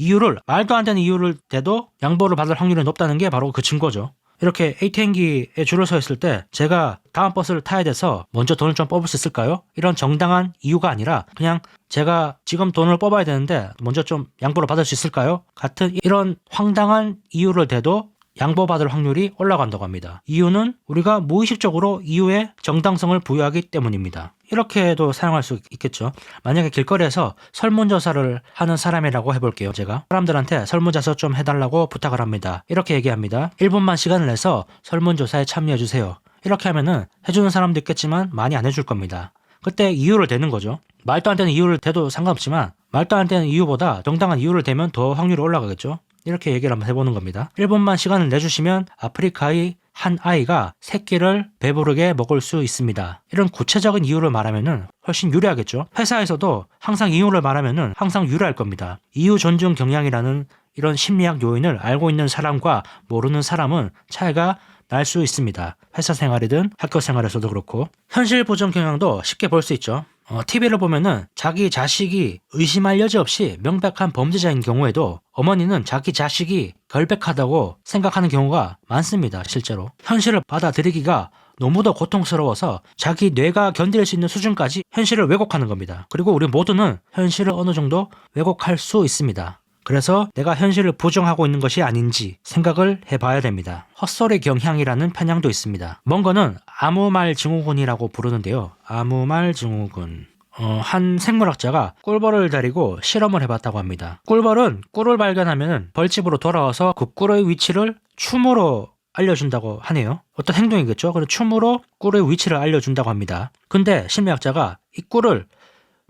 말도 안 되는 이유를 대도 양보를 받을 확률이 높다는 게 바로 그 증거죠. 이렇게 ATM기에 줄을 서 있을 때 제가 다음 버스를 타야 돼서 먼저 돈을 좀 뽑을 수 있을까요? 이런 정당한 이유가 아니라 그냥 제가 지금 돈을 뽑아야 되는데 먼저 좀 양보를 받을 수 있을까요? 같은 이런 황당한 이유를 대도 양보받을 확률이 올라간다고 합니다. 이유는 우리가 무의식적으로 이유에 정당성을 부여하기 때문입니다. 이렇게도 사용할 수 있겠죠. 만약에 길거리에서 설문조사를 하는 사람이라고 해볼게요. 제가 사람들한테 설문조사 좀 해달라고 부탁을 합니다. 이렇게 얘기합니다. 1분만 시간을 내서 설문조사에 참여해주세요. 이렇게 하면은 해주는 사람도 있겠지만 많이 안 해줄 겁니다. 그때 이유를 대는 거죠. 말도 안 되는 이유를 대도 상관없지만 말도 안 되는 이유보다 정당한 이유를 대면 더 확률이 올라가겠죠. 이렇게 얘기를 한번 해보는 겁니다. 1분만 시간을 내주시면 아프리카의 한 아이가 새끼를 배부르게 먹을 수 있습니다. 이런 구체적인 이유를 말하면은 훨씬 유리하겠죠. 회사에서도 항상 이유를 말하면은 항상 유리할 겁니다. 이유 존중 경향이라는 이런 심리학 요인을 알고 있는 사람과 모르는 사람은 차이가 날 수 있습니다. 회사 생활이든 학교 생활에서도 그렇고. 현실 보정 경향도 쉽게 볼 수 있죠. TV를 보면은 자기 자식이 의심할 여지 없이 명백한 범죄자인 경우에도 어머니는 자기 자식이 결백하다고 생각하는 경우가 많습니다. 실제로. 현실을 받아들이기가 너무도 고통스러워서 자기 뇌가 견딜 수 있는 수준까지 현실을 왜곡하는 겁니다. 그리고 우리 모두는 현실을 어느 정도 왜곡할 수 있습니다. 그래서 내가 현실을 부정하고 있는 것이 아닌지 생각을 해봐야 됩니다. 헛소리 경향이라는 편향도 있습니다. 뭔가는 아무말 증후군이라고 부르는데요. 아무말 증후군. 한 생물학자가 꿀벌을 데리고 실험을 해봤다고 합니다. 꿀벌은 꿀을 발견하면 벌집으로 돌아와서 그 꿀의 위치를 춤으로 알려준다고 하네요. 어떤 행동이겠죠. 그래서 춤으로 꿀의 위치를 알려준다고 합니다. 근데 심리학자가 이 꿀을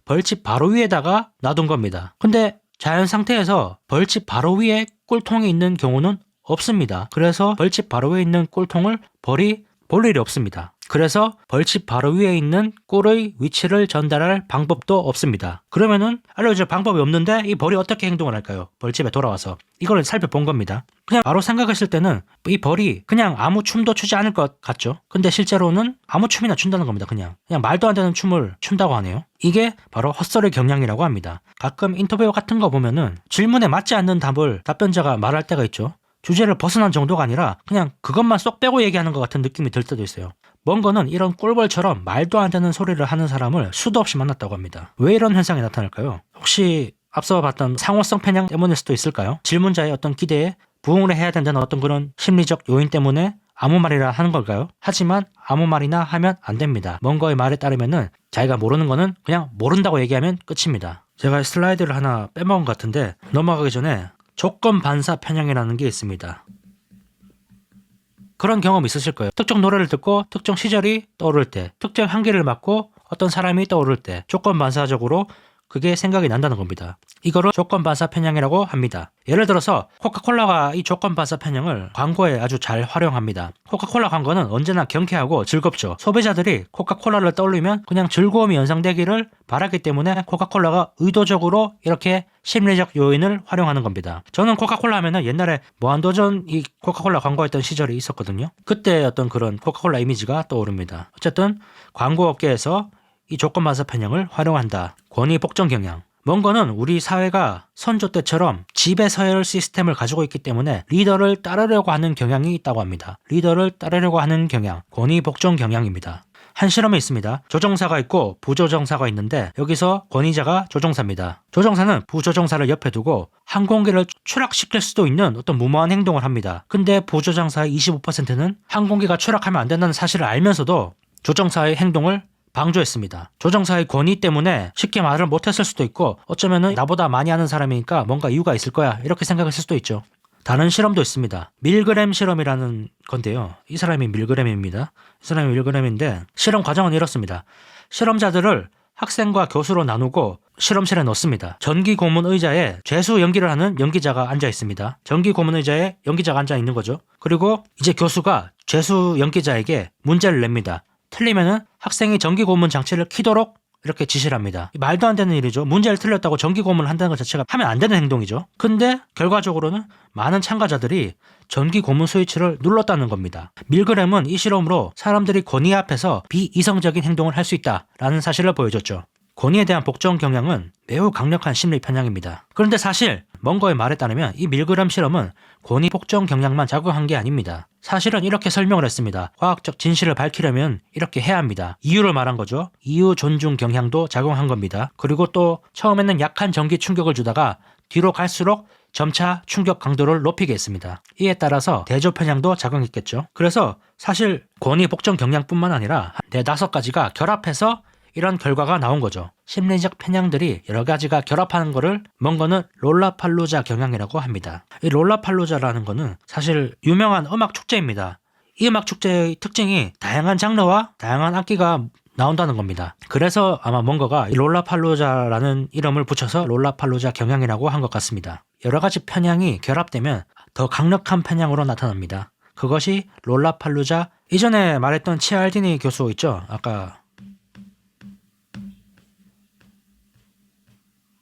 벌집 바로 위에다가 놔둔 겁니다. 근데 자연 상태에서 벌집 바로 위에 꿀통이 있는 경우는 없습니다. 그래서 벌집 바로 위에 있는 꿀통을 벌이 볼 일이 없습니다. 그래서 벌집 바로 위에 있는 꿀의 위치를 전달할 방법도 없습니다. 그러면은 알려줄 방법이 없는데 이 벌이 어떻게 행동을 할까요? 벌집에 돌아와서. 이걸 살펴본 겁니다. 그냥 바로 생각했을 때는 이 벌이 그냥 아무 춤도 추지 않을 것 같죠? 근데 실제로는 아무 춤이나 춘다는 겁니다. 그냥 말도 안 되는 춤을 춘다고 하네요. 이게 바로 헛소리 경향이라고 합니다. 가끔 인터뷰 같은 거 보면은 질문에 맞지 않는 답을 답변자가 말할 때가 있죠. 주제를 벗어난 정도가 아니라 그냥 그것만 쏙 빼고 얘기하는 것 같은 느낌이 들 때도 있어요. 뭔가는 이런 꿀벌처럼 말도 안 되는 소리를 하는 사람을 수도 없이 만났다고 합니다. 왜 이런 현상이 나타날까요? 혹시 앞서 봤던 상호성 편향 때문일 수도 있을까요? 질문자의 어떤 기대에 부응을 해야 된다는 어떤 그런 심리적 요인 때문에 아무 말이나 하는 걸까요? 하지만 아무 말이나 하면 안 됩니다. 뭔가의 말에 따르면은 자기가 모르는 거는 그냥 모른다고 얘기하면 끝입니다. 제가 슬라이드를 하나 빼먹은 것 같은데 넘어가기 전에 조건 반사 편향이라는 게 있습니다. 그런 경험 있으실 거예요. 특정 노래를 듣고 특정 시절이 떠오를 때, 특정 향기를 맡고 어떤 사람이 떠오를 때 조건 반사적으로 그게 생각이 난다는 겁니다. 이거를 조건 반사 편향이라고 합니다. 예를 들어서 코카콜라가 이 조건 반사 편향을 광고에 아주 잘 활용합니다. 코카콜라 광고는 언제나 경쾌하고 즐겁죠. 소비자들이 코카콜라를 떠올리면 그냥 즐거움이 연상되기를 바라기 때문에 코카콜라가 의도적으로 이렇게 심리적 요인을 활용하는 겁니다. 저는 코카콜라 하면은 옛날에 무한도전 이 코카콜라 광고했던 시절이 있었거든요. 그때 어떤 그런 코카콜라 이미지가 떠오릅니다. 어쨌든 광고 업계에서 이 조건 반사 편향을 활용한다. 권위 복종 경향. 뭔가는 우리 사회가 선조 때처럼 지배 서열 시스템을 가지고 있기 때문에 리더를 따르려고 하는 경향이 있다고 합니다. 리더를 따르려고 하는 경향, 권위 복종 경향입니다. 한 실험이 있습니다. 조종사가 있고 부조종사가 있는데 여기서 권위자가 조종사입니다. 조종사는 부조종사를 옆에 두고 항공기를 추락시킬 수도 있는 어떤 무모한 행동을 합니다. 근데 부조종사의 25%는 항공기가 추락하면 안 된다는 사실을 알면서도 조종사의 행동을 방조했습니다. 조종사의 권위 때문에 쉽게 말을 못했을 수도 있고 어쩌면은 나보다 많이 아는 사람이니까 뭔가 이유가 있을 거야 이렇게 생각했을 수도 있죠. 다른 실험도 있습니다. 밀그램 실험이라는 건데요. 이 사람이 밀그램입니다. 이 사람이 밀그램인데 실험 과정은 이렇습니다. 실험자들을 학생과 교수로 나누고 실험실에 넣습니다. 전기 고문 의자에 죄수 연기를 하는 연기자가 앉아 있습니다. 전기 고문 의자에 연기자가 앉아 있는 거죠. 그리고 이제 교수가 죄수 연기자에게 문제를 냅니다. 틀리면은 학생이 전기 고문 장치를 켜도록 이렇게 지시를 합니다. 말도 안 되는 일이죠. 문제를 틀렸다고 전기 고문을 한다는 것 자체가 하면 안 되는 행동이죠. 근데 결과적으로는 많은 참가자들이 전기 고문 스위치를 눌렀다는 겁니다. 밀그램은 이 실험으로 사람들이 권위 앞에서 비이성적인 행동을 할 수 있다라는 사실을 보여줬죠. 권위에 대한 복종 경향은 매우 강력한 심리 편향입니다. 그런데 사실 먼거의 말에 따르면 이 밀그램 실험은 권위 복종 경향만 작용한 게 아닙니다. 사실은 이렇게 설명을 했습니다. 과학적 진실을 밝히려면 이렇게 해야 합니다. 이유를 말한 거죠. 이유 존중 경향도 작용한 겁니다. 그리고 또 처음에는 약한 전기 충격을 주다가 뒤로 갈수록 점차 충격 강도를 높이게 했습니다. 이에 따라서 대조 편향도 작용했겠죠. 그래서 사실 권위 복종 경향뿐만 아니라 4-5가지가 결합해서 이런 결과가 나온 거죠. 심리적 편향들이 여러 가지가 결합하는 거를 먼거는 롤라팔루자 경향이라고 합니다. 이 롤라팔루자라는 거는 사실 유명한 음악 축제입니다. 이 음악 축제의 특징이 다양한 장르와 다양한 악기가 나온다는 겁니다. 그래서 아마 먼거가 이 롤라팔루자라는 이름을 붙여서 롤라팔루자 경향이라고 한 것 같습니다. 여러 가지 편향이 결합되면 더 강력한 편향으로 나타납니다. 그것이 롤라팔루자, 이전에 말했던 치알디니 교수 있죠? 아까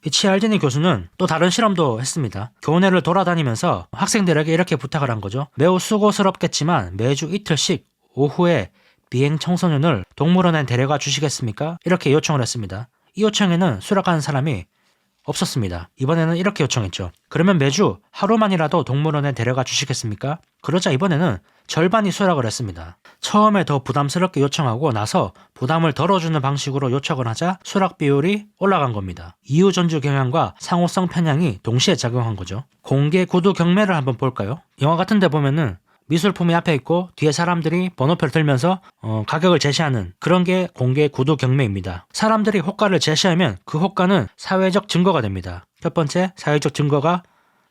이 치알디니 교수는 또 다른 실험도 했습니다. 교내를 돌아다니면서 학생들에게 이렇게 부탁을 한 거죠. 매우 수고스럽겠지만 매주 이틀씩 오후에 비행 청소년을 동물원에 데려가 주시겠습니까? 이렇게 요청을 했습니다. 이 요청에는 수락하는 사람이 없었습니다. 이번에는 이렇게 요청했죠. 그러면 매주 하루만이라도 동물원에 데려가 주시겠습니까? 그러자 이번에는 절반이 수락을 했습니다. 처음에 더 부담스럽게 요청하고 나서 부담을 덜어주는 방식으로 요청을 하자 수락 비율이 올라간 겁니다. 이유 존중 경향과 상호성 편향이 동시에 작용한 거죠. 공개 구두 경매를 한번 볼까요? 영화 같은 데 보면은 미술품이 앞에 있고 뒤에 사람들이 번호표를 들면서 가격을 제시하는 그런 게 공개 구두 경매입니다. 사람들이 호가를 제시하면 그 호가는 사회적 증거가 됩니다. 첫 번째, 사회적 증거가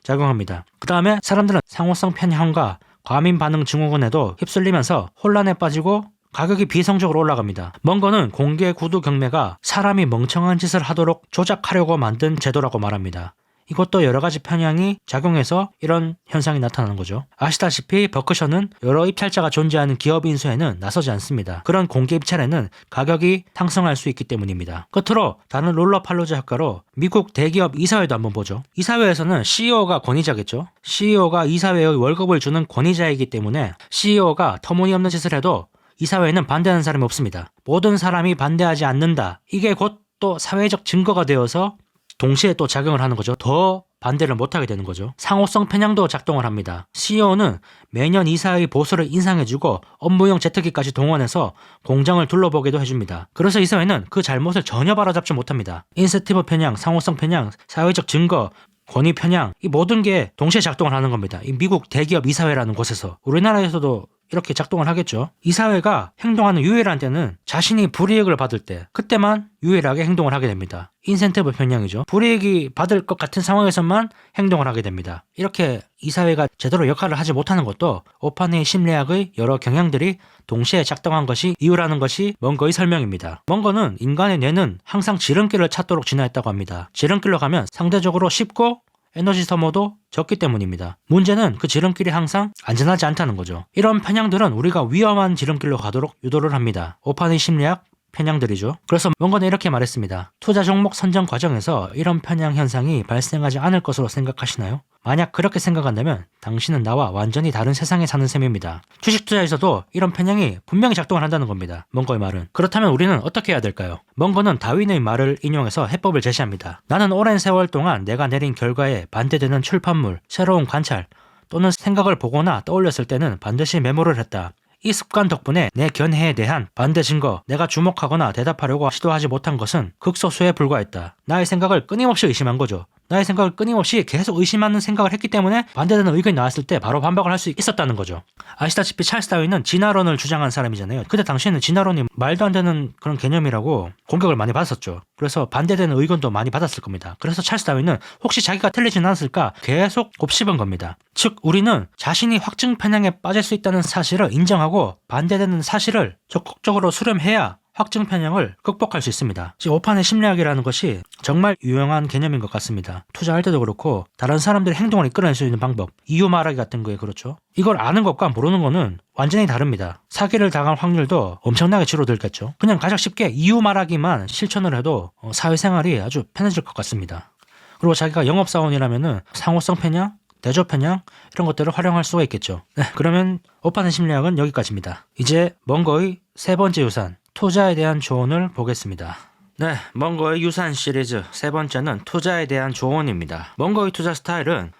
작용합니다. 그 다음에 사람들은 상호성 편향과 과민 반응 증후군에도 휩쓸리면서 혼란에 빠지고 가격이 비이성적으로 올라갑니다. 먼거는 공개 구두 경매가 사람이 멍청한 짓을 하도록 조작하려고 만든 제도라고 말합니다. 이것도 여러 가지 편향이 작용해서 이런 현상이 나타나는 거죠. 아시다시피 버크셔는 여러 입찰자가 존재하는 기업 인수에는 나서지 않습니다. 그런 공개 입찰에는 가격이 상승할 수 있기 때문입니다. 끝으로 다른 롤러팔루자 효과로 미국 대기업 이사회도 한번 보죠. 이사회에서는 CEO가 권위자겠죠. CEO가 이사회의 월급을 주는 권위자이기 때문에 CEO가 터무니없는 짓을 해도 이사회에는 반대하는 사람이 없습니다. 모든 사람이 반대하지 않는다. 이게 곧 또 사회적 증거가 되어서 동시에 또 작용을 하는 거죠. 더 반대를 못하게 되는 거죠. 상호성 편향도 작동을 합니다. CEO는 매년 이사의 보수를 인상해주고 업무용 제트기까지 동원해서 공장을 둘러보게도 해줍니다. 그래서 이사회는 그 잘못을 전혀 바로잡지 못합니다. 인센티브 편향, 상호성 편향, 사회적 증거, 권위 편향, 이 모든 게 동시에 작동을 하는 겁니다. 이 미국 대기업 이사회라는 곳에서. 우리나라에서도 이렇게 작동을 하겠죠. 이사회가 행동하는 유일한 때는 자신이 불이익을 받을 때, 그때만 유일하게 행동을 하게 됩니다. 인센티브 편향이죠. 불이익이 받을 것 같은 상황에서만 행동을 하게 됩니다. 이렇게 이사회가 제대로 역할을 하지 못하는 것도 오판의 심리학의 여러 경향들이 동시에 작동한 것이 이유라는 것이 먼거의 설명입니다. 먼거는 인간의 뇌는 항상 지름길을 찾도록 진화했다고 합니다. 지름길로 가면 상대적으로 쉽고 에너지 소모도 적기 때문입니다. 문제는 그 지름길이 항상 안전하지 않다는 거죠. 이런 편향들은 우리가 위험한 지름길로 가도록 유도를 합니다. 오판의 심리학 편향들이죠. 그래서 먼거는 이렇게 말했습니다. 투자 종목 선정 과정에서 이런 편향 현상이 발생하지 않을 것으로 생각하시나요? 만약 그렇게 생각한다면 당신은 나와 완전히 다른 세상에 사는 셈입니다. 주식 투자에서도 이런 편향이 분명히 작동을 한다는 겁니다. 먼거의 말은. 그렇다면 우리는 어떻게 해야 될까요? 먼거는 다윈의 말을 인용해서 해법을 제시합니다. 나는 오랜 세월 동안 내가 내린 결과에 반대되는 출판물, 새로운 관찰 또는 생각을 보거나 떠올렸을 때는 반드시 메모를 했다. 이 습관 덕분에 내 견해에 대한 반대 증거, 내가 주목하거나 대답하려고 시도하지 못한 것은 극소수에 불과했다. 나의 생각을 끊임없이 의심한 거죠. 나의 생각을 끊임없이 계속 의심하는 생각을 했기 때문에 반대되는 의견이 나왔을 때 바로 반박을 할 수 있었다는 거죠. 아시다시피 찰스 다윈은 진화론을 주장한 사람이잖아요. 그때 당시에는 진화론이 말도 안 되는 그런 개념이라고 공격을 많이 받았었죠. 그래서 반대되는 의견도 많이 받았을 겁니다. 그래서 찰스 다윈은 혹시 자기가 틀리진 않았을까 계속 곱씹은 겁니다. 즉 우리는 자신이 확증 편향에 빠질 수 있다는 사실을 인정하고 반대되는 사실을 적극적으로 수렴해야 확증 편향을 극복할 수 있습니다. 즉 오판의 심리학이라는 것이 정말 유용한 개념인 것 같습니다. 투자할 때도 그렇고 다른 사람들의 행동을 이끌어낼 수 있는 방법, 이유 말하기 같은 거에 그렇죠. 이걸 아는 것과 모르는 거는 완전히 다릅니다. 사기를 당할 확률도 엄청나게 줄어들겠죠. 그냥 가장 쉽게 이유 말하기만 실천을 해도 사회생활이 아주 편해질 것 같습니다. 그리고 자기가 영업사원이라면은 상호성 편향, 대조 편향 이런 것들을 활용할 수가 있겠죠. 네, 그러면 오판의 심리학은 여기까지입니다. 이제 멍거의 세 번째 유산, 투자에 대한 조언을 보겠습니다. 네, 멍거의 유산 시리즈 세 번째는 투자에 대한 조언입니다. 멍거의 투자 스타일은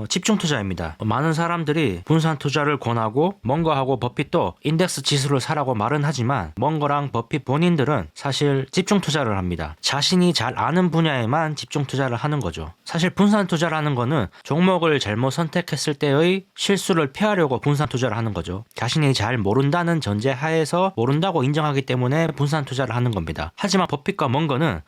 집중 투자입니다. 많은 사람들이 분산 투자를 권하고 멍거하고 버핏도 인덱스 지수를 사라고 말은 하지만 멍거랑 버핏 본인들은 사실 집중 투자를 합니다. 자신이 잘 아는 분야에만 집중 투자를 하는 거죠. 사실 분산 투자라는 거는 종목을 잘못 선택했을 때의 실수를 피하려고 분산 투자를 하는 거죠. 자신이 잘 모른다는 전제 하에서 모른다고 인정하기 때문에 분산 투자를 하는 겁니다. 하지만 버핏과 멍거는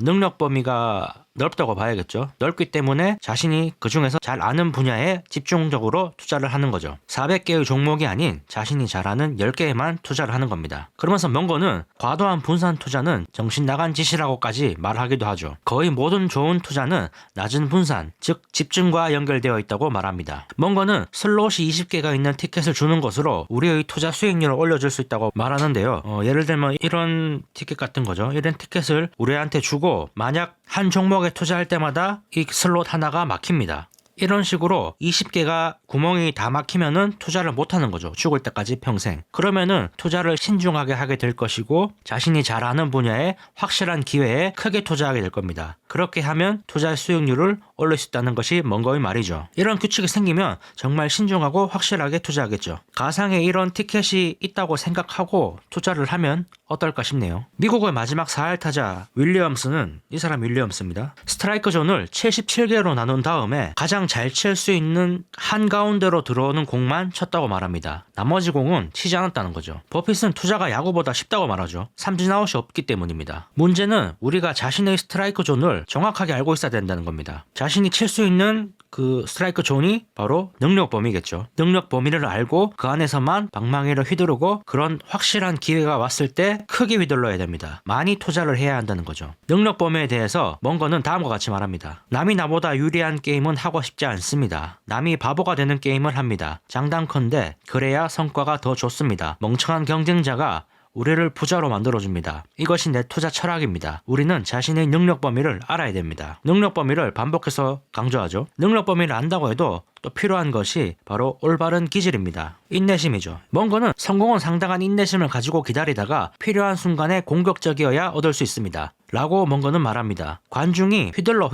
능력 범위가 넓다고 봐야겠죠. 넓기 때문에 자신이 그 중에서 잘 아는 분야에 집중적으로 투자를 하는 거죠. 400개의 종목이 아닌 자신이 잘 아는 10개에만 투자를 하는 겁니다. 그러면서 멍거는 과도한 분산 투자는 정신 나간 짓이라고까지 말하기도 하죠. 거의 모든 좋은 투자는 낮은 분산, 즉 집중과 연결되어 있다고 말합니다. 멍거는 슬롯이 20개가 있는 티켓을 주는 것으로 우리의 투자 수익률을 올려줄 수 있다고 말하는데요. 예를 들면 이런 티켓 같은 거죠. 이런 티켓을 우리한테 주고 만약 한 종목에 투자할 때마다 이 슬롯 하나가 막힙니다. 이런 식으로 20개가 구멍이 다 막히면은 투자를 못하는 거죠. 죽을 때까지 평생. 그러면은 투자를 신중하게 하게 될 것이고 자신이 잘 아는 분야에 확실한 기회에 크게 투자하게 될 겁니다. 그렇게 하면 투자 수익률을 올릴 수 있다는 것이 멍거의 말이죠. 이런 규칙이 생기면 정말 신중하고 확실하게 투자하겠죠. 가상에 이런 티켓이 있다고 생각하고 투자를 하면 어떨까 싶네요. 미국의 마지막 4할 타자 윌리엄스는 이 사람 윌리엄스입니다. 스트라이크 존을 77개로 나눈 다음에 가장 잘 칠 수 있는 한가운데로 들어오는 공만 쳤다고 말합니다. 나머지 공은 치지 않았다는 거죠. 버핏은 투자가 야구보다 쉽다고 말하죠. 삼진아웃이 없기 때문입니다. 문제는 우리가 자신의 스트라이크 존을 정확하게 알고 있어야 된다는 겁니다. 자신이 칠 수 있는 그 스트라이크 존이 바로 능력 범위겠죠. 능력 범위를 알고 그 안에서만 방망이를 휘두르고 그런 확실한 기회가 왔을 때 크게 휘둘러야 됩니다. 많이 투자를 해야 한다는 거죠. 능력 범위에 대해서 멍거는 다음과 같이 말합니다. 남이 나보다 유리한 게임은 하고 싶지 않습니다. 남이 바보가 되는 게임을 합니다. 장단컨대 그래야 성과가 더 좋습니다. 멍청한 경쟁자가 우리를 부자로 만들어줍니다. 이것이 내 투자 철학입니다. 우리는 자신의 능력 범위를 알아야 됩니다. 능력 범위를 반복해서 강조하죠. 능력 범위를 안다고 해도 또 필요한 것이 바로 올바른 기질입니다. 인내심이죠. 멍거는 성공은 상당한 인내심을 가지고 기다리다가 필요한 순간에 공격적이어야 얻을 수 있습니다. 라고 멍거는 말합니다. 관중이 휘둘러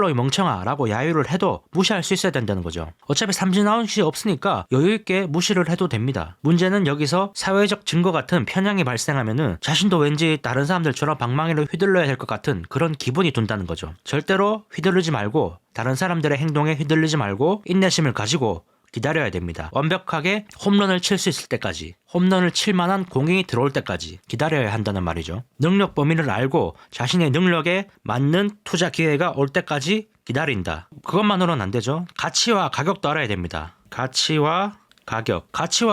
이 멍청아 라고 야유를 해도 무시할 수 있어야 된다는 거죠. 어차피 삼진아웃이 없으니까 여유있게 무시를 해도 됩니다. 문제는 여기서 사회적 증거 같은 편향이 발생하면은 자신도 왠지 다른 사람들처럼 방망이를 휘둘러야 될 것 같은 그런 기분이 든다는 거죠. 절대로 휘두르지 말고 다른 사람들의 행동에 휘둘리지 말고 인내심을 가지고 기다려야 됩니다. 완벽하게 홈런을 칠 수 있을 때까지, 홈런을 칠 만한 공이 들어올 때까지 기다려야 한다는 말이죠. 능력 범위를 알고 자신의 능력에 맞는 투자 기회가 올 때까지 기다린다. 그것만으로는 안 되죠. 가치와 가격도 알아야 됩니다. 가치와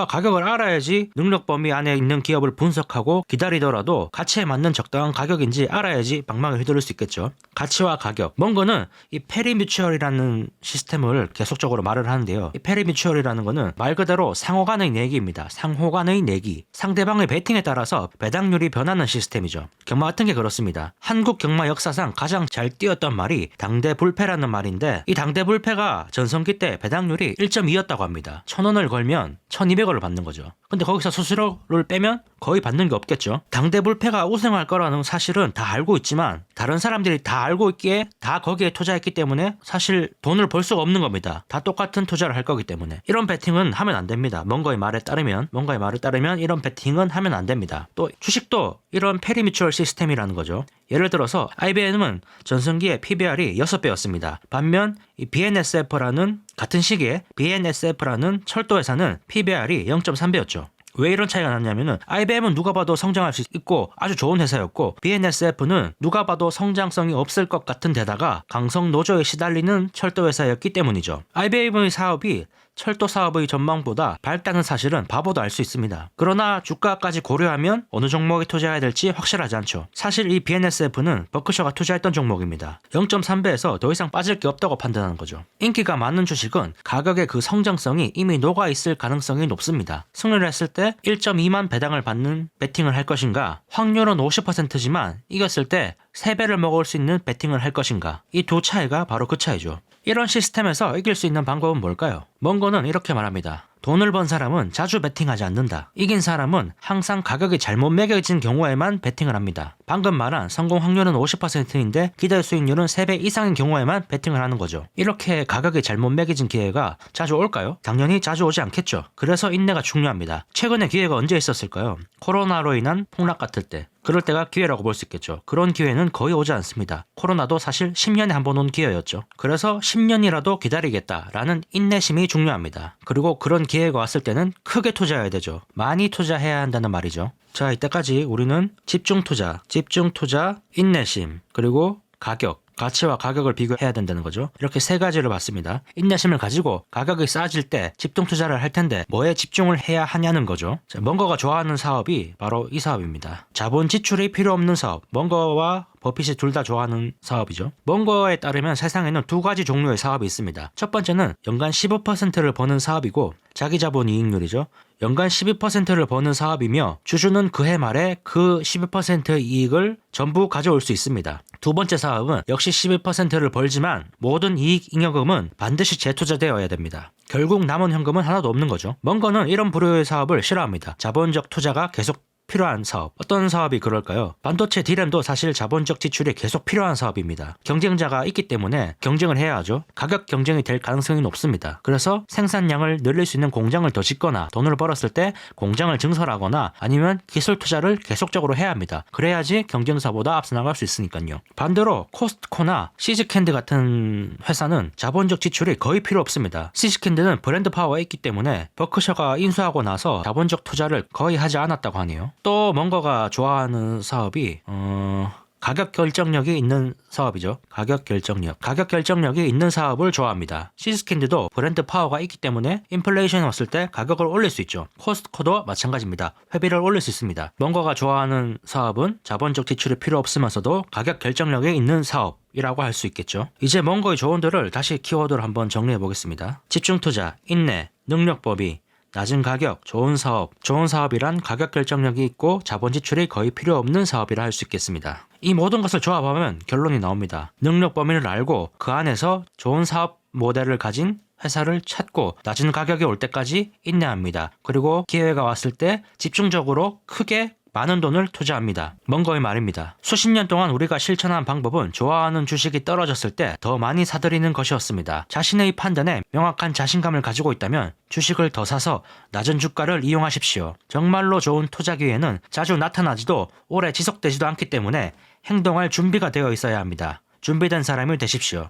가격을 알아야지 능력 범위 안에 있는 기업을 분석하고 기다리더라도 가치에 맞는 적당한 가격인지 알아야지 방망이를 휘두를 수 있겠죠. 가치와 가격. 멍거는 이 페리뮤추얼이라는 시스템을 계속적으로 말을 하는데요. 이 페리뮤추얼이라는 거는 말 그대로 상호간의 내기입니다. 상호간의 내기. 상대방의 배팅에 따라서 배당률이 변하는 시스템이죠. 경마 같은 게 그렇습니다. 한국 경마 역사상 가장 잘 뛰었던 말이 당대불패라는 말인데 이 당대불패가 전성기 때 배당률이 1.2였다고 합니다. 1,000원을 걸면 1,200원을 받는 거죠. 근데 거기서 수수료를 빼면 거의 받는 게 없겠죠. 당대불패가 우승할 거라는 사실은 다 알고 있지만 다른 사람들이 다 알고 있기에 다 거기에 투자했기 때문에 사실 돈을 벌 수가 없는 겁니다. 다 똑같은 투자를 할 거기 때문에. 이런 배팅은 하면 안 됩니다. 멍거의 말에 따르면 이런 배팅은 하면 안 됩니다. 또 주식도 이런 페리뮤추얼 시스템이라는 거죠. 예를 들어서 IBM은 전성기에 PBR이 6배였습니다. 반면 이 BNSF라는 같은 시기에 BNSF라는 철도 회사는 PBR이 0.3배였죠. 왜 이런 차이가 났냐면은 IBM은 누가 봐도 성장할 수 있고 아주 좋은 회사였고 BNSF는 누가 봐도 성장성이 없을 것 같은 데다가 강성 노조에 시달리는 철도 회사였기 때문이죠. IBM의 사업이 철도 사업의 전망보다 밝다는 사실은 봐봐도 알 수 있습니다. 그러나 주가까지 고려하면 어느 종목에 투자해야 될지 확실하지 않죠. 사실 이 BNSF는 버크셔가 투자했던 종목입니다. 0.3배에서 더 이상 빠질 게 없다고 판단하는 거죠. 인기가 많은 주식은 가격의 그 성장성이 이미 녹아있을 가능성이 높습니다. 승리를 했을 때 1.2만 배당을 받는 베팅을 할 것인가, 확률은 50%지만 이겼을 때 3배를 먹을 수 있는 베팅을 할 것인가, 이 두 차이가 바로 그 차이죠. 이런 시스템에서 이길 수 있는 방법은 뭘까요? 멍거는 이렇게 말합니다. 돈을 번 사람은 자주 베팅하지 않는다. 이긴 사람은 항상 가격이 잘못 매겨진 경우에만 베팅을 합니다. 방금 말한 성공 확률은 50%인데 기대 수익률은 3배 이상인 경우에만 베팅을 하는 거죠. 이렇게 가격이 잘못 매겨진 기회가 자주 올까요? 당연히 자주 오지 않겠죠. 그래서 인내가 중요합니다. 최근에 기회가 언제 있었을까요? 코로나로 인한 폭락 같을 때. 그럴 때가 기회라고 볼 수 있겠죠. 그런 기회는 거의 오지 않습니다. 코로나도 사실 10년에 한 번 온 기회였죠. 그래서 10년이라도 기다리겠다라는 인내심이 중요합니다. 그리고 그런 기회가 왔을 때는 크게 투자해야 되죠. 많이 투자해야 한다는 말이죠. 자, 이때까지 우리는 집중 투자, 인내심, 그리고 가격, 가치와 가격을 비교해야 된다는 거죠. 이렇게 세 가지를 봤습니다. 인내심을 가지고 가격이 싸질 때 집중 투자를 할 텐데 뭐에 집중을 해야 하냐는 거죠. 자, 멍거가 좋아하는 사업이 바로 이 사업입니다. 자본 지출이 필요 없는 사업. 멍거와 버핏이 둘 다 좋아하는 사업이죠. 멍거에 따르면 세상에는 두 가지 종류의 사업이 있습니다. 첫 번째는 연간 15%를 버는 사업이고 자기 자본 이익률이죠. 연간 12%를 버는 사업이며 주주는 그해 말에 그 12% 이익을 전부 가져올 수 있습니다. 두 번째 사업은 역시 12%를 벌지만 모든 이익 잉여금은 반드시 재투자되어야 됩니다. 결국 남은 현금은 하나도 없는 거죠. 멍거는 이런 부류의 사업을 싫어합니다. 자본적 투자가 계속 필요한 사업. 어떤 사업이 그럴까요? 반도체 D램도 사실 자본적 지출이 계속 필요한 사업입니다. 경쟁자가 있기 때문에 경쟁을 해야 하죠. 가격 경쟁이 될 가능성이 높습니다. 그래서 생산량을 늘릴 수 있는 공장을 더 짓거나 돈을 벌었을 때 공장을 증설하거나 아니면 기술 투자를 계속적으로 해야 합니다. 그래야지 경쟁사보다 앞서 나갈 수 있으니까요. 반대로 코스트코나 시즈캔드 같은 회사는 자본적 지출이 거의 필요 없습니다. 시즈캔드는 브랜드 파워가 있기 때문에 버크셔가 인수하고 나서 자본적 투자를 거의 하지 않았다고 하네요. 또 멍거가 좋아하는 사업이 가격 결정력이 있는 사업이죠. 가격 결정력이 있는 사업을 좋아합니다. 시스캔드도 브랜드 파워가 있기 때문에 인플레이션이 왔을 때 가격을 올릴 수 있죠. 코스트코도 마찬가지입니다. 회비를 올릴 수 있습니다. 멍거가 좋아하는 사업은 자본적 지출이 필요 없으면서도 가격 결정력이 있는 사업 이라고 할 수 있겠죠. 이제 멍거의 조언들을 다시 키워드로 한번 정리해 보겠습니다. 집중 투자, 인내, 능력 범위, 낮은 가격, 좋은 사업. 좋은 사업이란 가격 결정력이 있고 자본 지출이 거의 필요 없는 사업이라 할 수 있겠습니다. 이 모든 것을 조합하면 결론이 나옵니다. 능력 범위를 알고 그 안에서 좋은 사업 모델을 가진 회사를 찾고 낮은 가격이 올 때까지 인내합니다. 그리고 기회가 왔을 때 집중적으로 크게 많은 돈을 투자합니다. 멍거의 말입니다. 수십 년 동안 우리가 실천한 방법은 좋아하는 주식이 떨어졌을 때 더 많이 사들이는 것이었습니다. 자신의 판단에 명확한 자신감을 가지고 있다면 주식을 더 사서 낮은 주가를 이용하십시오. 정말로 좋은 투자 기회는 자주 나타나지도 오래 지속되지도 않기 때문에 행동할 준비가 되어 있어야 합니다. 준비된 사람이 되십시오.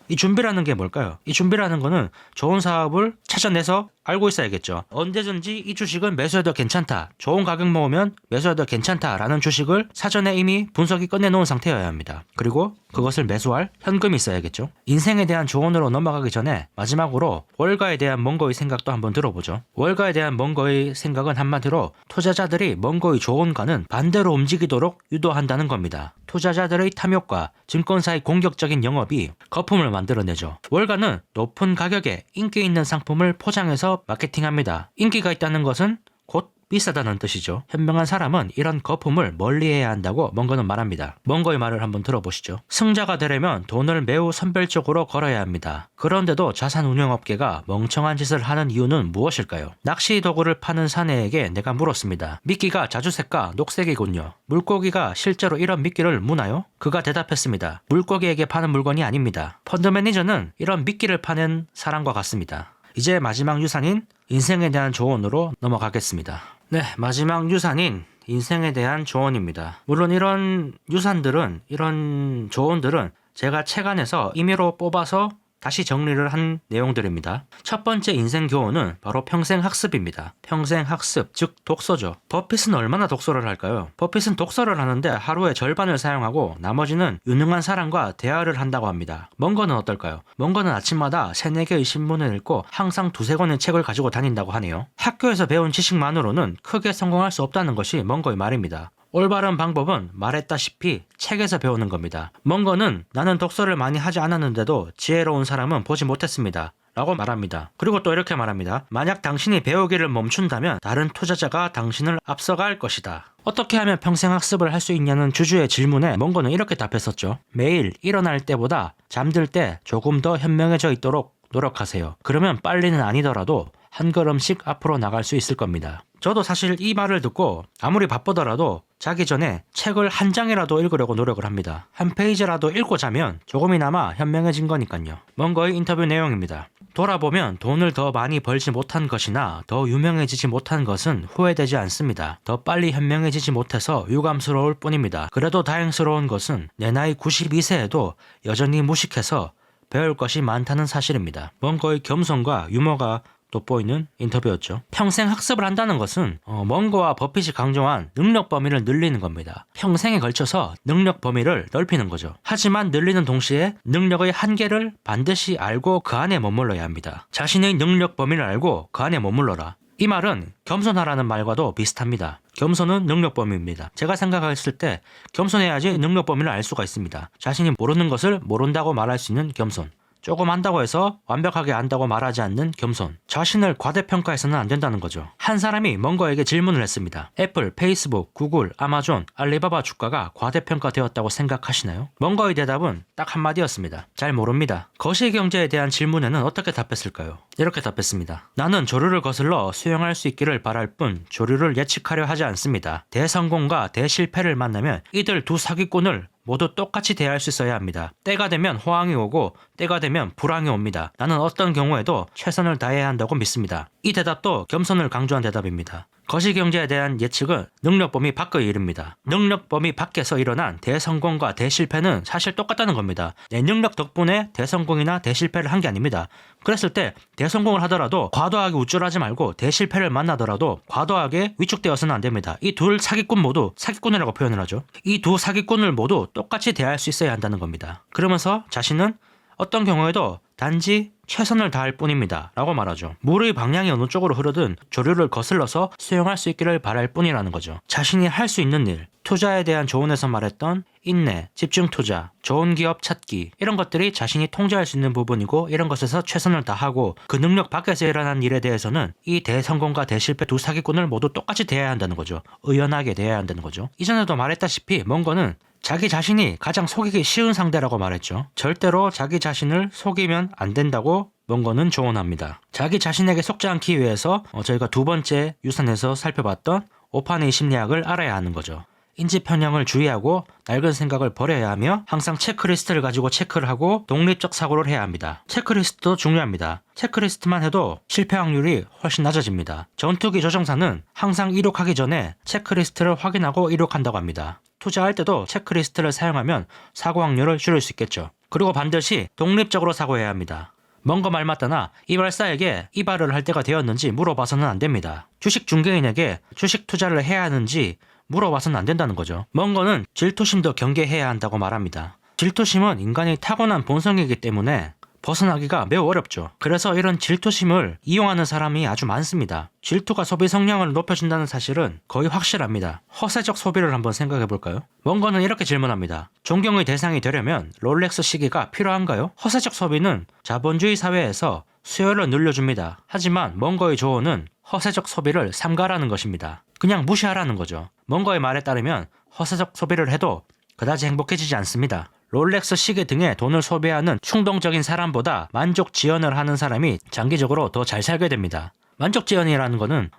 이 준비라는 게 뭘까요? 이 준비라는 거는 좋은 사업을 찾아내서 알고 있어야겠죠. 언제든지 이 주식은 매수해도 괜찮다. 좋은 가격 모으면 매수해도 괜찮다라는 주식을 사전에 이미 분석이 끝내놓은 상태여야 합니다. 그리고 그것을 매수할 현금이 있어야겠죠. 인생에 대한 조언으로 넘어가기 전에 마지막으로 월가에 대한 멍거의 생각도 한번 들어보죠. 월가에 대한 멍거의 생각은 한마디로 투자자들이 멍거의 조언과는 반대로 움직이도록 유도한다는 겁니다. 투자자들의 탐욕과 증권사의 공격적인 영업이 거품을 만들어내죠. 월가는 높은 가격에 인기 있는 상품을 포장해서 마케팅합니다. 인기가 있다는 것은 곧 비싸다는 뜻이죠. 현명한 사람은 이런 거품을 멀리해야 한다고 멍거는 말합니다. 멍거의 말을 한번 들어보시죠. 승자가 되려면 돈을 매우 선별적으로 걸어야 합니다. 그런데도 자산운용업계가 멍청한 짓을 하는 이유는 무엇일까요? 낚시 도구를 파는 사내에게 내가 물었습니다. 미끼가 자주색과 녹색이군요. 물고기가 실제로 이런 미끼를 무나요? 그가 대답했습니다. 물고기에게 파는 물건이 아닙니다. 펀드 매니저는 이런 미끼를 파는 사람과 같습니다. 이제 마지막 유산인 인생에 대한 조언으로 넘어가겠습니다. 네, 마지막 유산인 인생에 대한 조언입니다. 물론 이런 유산들은, 이런 조언들은 제가 책 안에서 임의로 뽑아서 다시 정리를 한 내용들입니다. 첫 번째 인생 교훈은 바로 평생 학습입니다. 평생 학습, 즉 독서죠. 버핏은 얼마나 독서를 할까요? 버핏은 독서를 하는데 하루에 절반을 사용하고 나머지는 유능한 사람과 대화를 한다고 합니다. 멍거는 어떨까요? 멍거는 아침마다 3-4개의 신문을 읽고 항상 2-3권의 책을 가지고 다닌다고 하네요. 학교에서 배운 지식만으로는 크게 성공할 수 없다는 것이 멍거의 말입니다. 올바른 방법은 말했다시피 책에서 배우는 겁니다. 멍거는 나는 독서를 많이 하지 않았는데도 지혜로운 사람은 보지 못했습니다. 라고 말합니다. 그리고 또 이렇게 말합니다. 만약 당신이 배우기를 멈춘다면 다른 투자자가 당신을 앞서갈 것이다. 어떻게 하면 평생 학습을 할 수 있냐는 주주의 질문에 멍거는 이렇게 답했었죠. 매일 일어날 때보다 잠들 때 조금 더 현명해져 있도록 노력하세요. 그러면 빨리는 아니더라도 한 걸음씩 앞으로 나갈 수 있을 겁니다. 저도 사실 이 말을 듣고 아무리 바쁘더라도 자기 전에 책을 한 장이라도 읽으려고 노력을 합니다. 한 페이지라도 읽고 자면 조금이나마 현명해진 거니까요. 멍거의 인터뷰 내용입니다. 돌아보면 돈을 더 많이 벌지 못한 것이나 더 유명해지지 못한 것은 후회되지 않습니다. 더 빨리 현명해지지 못해서 유감스러울 뿐입니다. 그래도 다행스러운 것은 내 나이 92세에도 여전히 무식해서 배울 것이 많다는 사실입니다. 멍거의 겸손과 유머가 돋보이는 인터뷰였죠. 평생 학습을 한다는 것은 멍거와 버핏이 강조한 능력 범위를 늘리는 겁니다. 평생에 걸쳐서 능력 범위를 넓히는 거죠. 하지만 늘리는 동시에 능력의 한계를 반드시 알고 그 안에 머물러야 합니다. 자신의 능력 범위를 알고 그 안에 머물러라. 이 말은 겸손하라는 말과도 비슷합니다. 겸손은 능력 범위입니다. 제가 생각했을 때 겸손해야지 능력 범위를 알 수가 있습니다. 자신이 모르는 것을 모른다고 말할 수 있는 겸손. 조금 안다고 해서 완벽하게 안다고 말하지 않는 겸손. 자신을 과대평가해서는 안 된다는 거죠. 한 사람이 멍거에게 질문을 했습니다. 애플, 페이스북, 구글, 아마존, 알리바바 주가가 과대평가되었다고 생각하시나요? 멍거의 대답은 딱 한마디였습니다. 잘 모릅니다. 거시경제에 대한 질문에는 어떻게 답했을까요? 이렇게 답했습니다. 나는 조류를 거슬러 수영할 수 있기를 바랄 뿐 조류를 예측하려 하지 않습니다. 대성공과 대실패를 만나면 이들 두 사기꾼을 모두 똑같이 대할 수 있어야 합니다. 때가 되면 호황이 오고 때가 되면 불황이 옵니다. 나는 어떤 경우에도 최선을 다해야 한다고 믿습니다. 이 대답도 겸손을 강조한 대답입니다. 거시경제에 대한 예측은 능력 범위 밖의 일입니다. 능력 범위 밖에서 일어난 대성공과 대실패는 사실 똑같다는 겁니다. 내 능력 덕분에 대성공이나 대실패를 한 게 아닙니다. 그랬을 때 대성공을 하더라도 과도하게 우쭐하지 말고 대실패를 만나더라도 과도하게 위축되어서는 안 됩니다. 이 둘 사기꾼 모두 사기꾼이라고 표현을 하죠. 이 두 사기꾼을 모두 똑같이 대할 수 있어야 한다는 겁니다. 그러면서 자신은 어떤 경우에도 단지 최선을 다할 뿐입니다. 라고 말하죠. 물의 방향이 어느 쪽으로 흐르든 조류를 거슬러서 수영할 수 있기를 바랄 뿐이라는 거죠. 자신이 할 수 있는 일, 투자에 대한 조언에서 말했던 인내, 집중 투자, 좋은 기업 찾기 이런 것들이 자신이 통제할 수 있는 부분이고 이런 것에서 최선을 다하고 그 능력 밖에서 일어난 일에 대해서는 이 대성공과 대실패 두 사기꾼을 모두 똑같이 대해야 한다는 거죠. 의연하게 대해야 한다는 거죠. 이전에도 말했다시피 멍거는 자기 자신이 가장 속이기 쉬운 상대라고 말했죠. 절대로 자기 자신을 속이면 안 된다고 멍거는 조언합니다. 자기 자신에게 속지 않기 위해서 저희가 두 번째 유산에서 살펴봤던 오판의 심리학을 알아야 하는 거죠. 인지 편향을 주의하고 낡은 생각을 버려야 하며 항상 체크리스트를 가지고 체크를 하고 독립적 사고를 해야 합니다. 체크리스트도 중요합니다. 체크리스트만 해도 실패 확률이 훨씬 낮아집니다. 전투기 조종사는 항상 이륙하기 전에 체크리스트를 확인하고 이륙한다고 합니다. 투자할 때도 체크리스트를 사용하면 사고 확률을 줄일 수 있겠죠. 그리고 반드시 독립적으로 사고해야 합니다. 멍거 말 맞다나 이발사에게 이발을 할 때가 되었는지 물어봐서는 안 됩니다. 주식 중개인에게 주식 투자를 해야 하는지 물어봐서는 안 된다는 거죠. 멍거는 질투심도 경계해야 한다고 말합니다. 질투심은 인간의 타고난 본성이기 때문에 벗어나기가 매우 어렵죠. 그래서 이런 질투심을 이용하는 사람이 아주 많습니다. 질투가 소비 성향을 높여준다는 사실은 거의 확실합니다. 허세적 소비를 한번 생각해 볼까요? 멍거는 이렇게 질문합니다. 존경의 대상이 되려면 롤렉스 시계가 필요한가요? 허세적 소비는 자본주의 사회에서 수요를 늘려줍니다. 하지만 멍거의 조언은 허세적 소비를 삼가라는 것입니다. 그냥 무시하라는 거죠. 멍거의 말에 따르면 허세적 소비를 해도 그다지 행복해지지 않습니다. 롤렉스 시계 등에 돈을 소비하는 충동적인 사람보다 만족 지연을 하는 사람이 장기적으로 더 잘 살게 됩니다. 만족 지연이라는 거는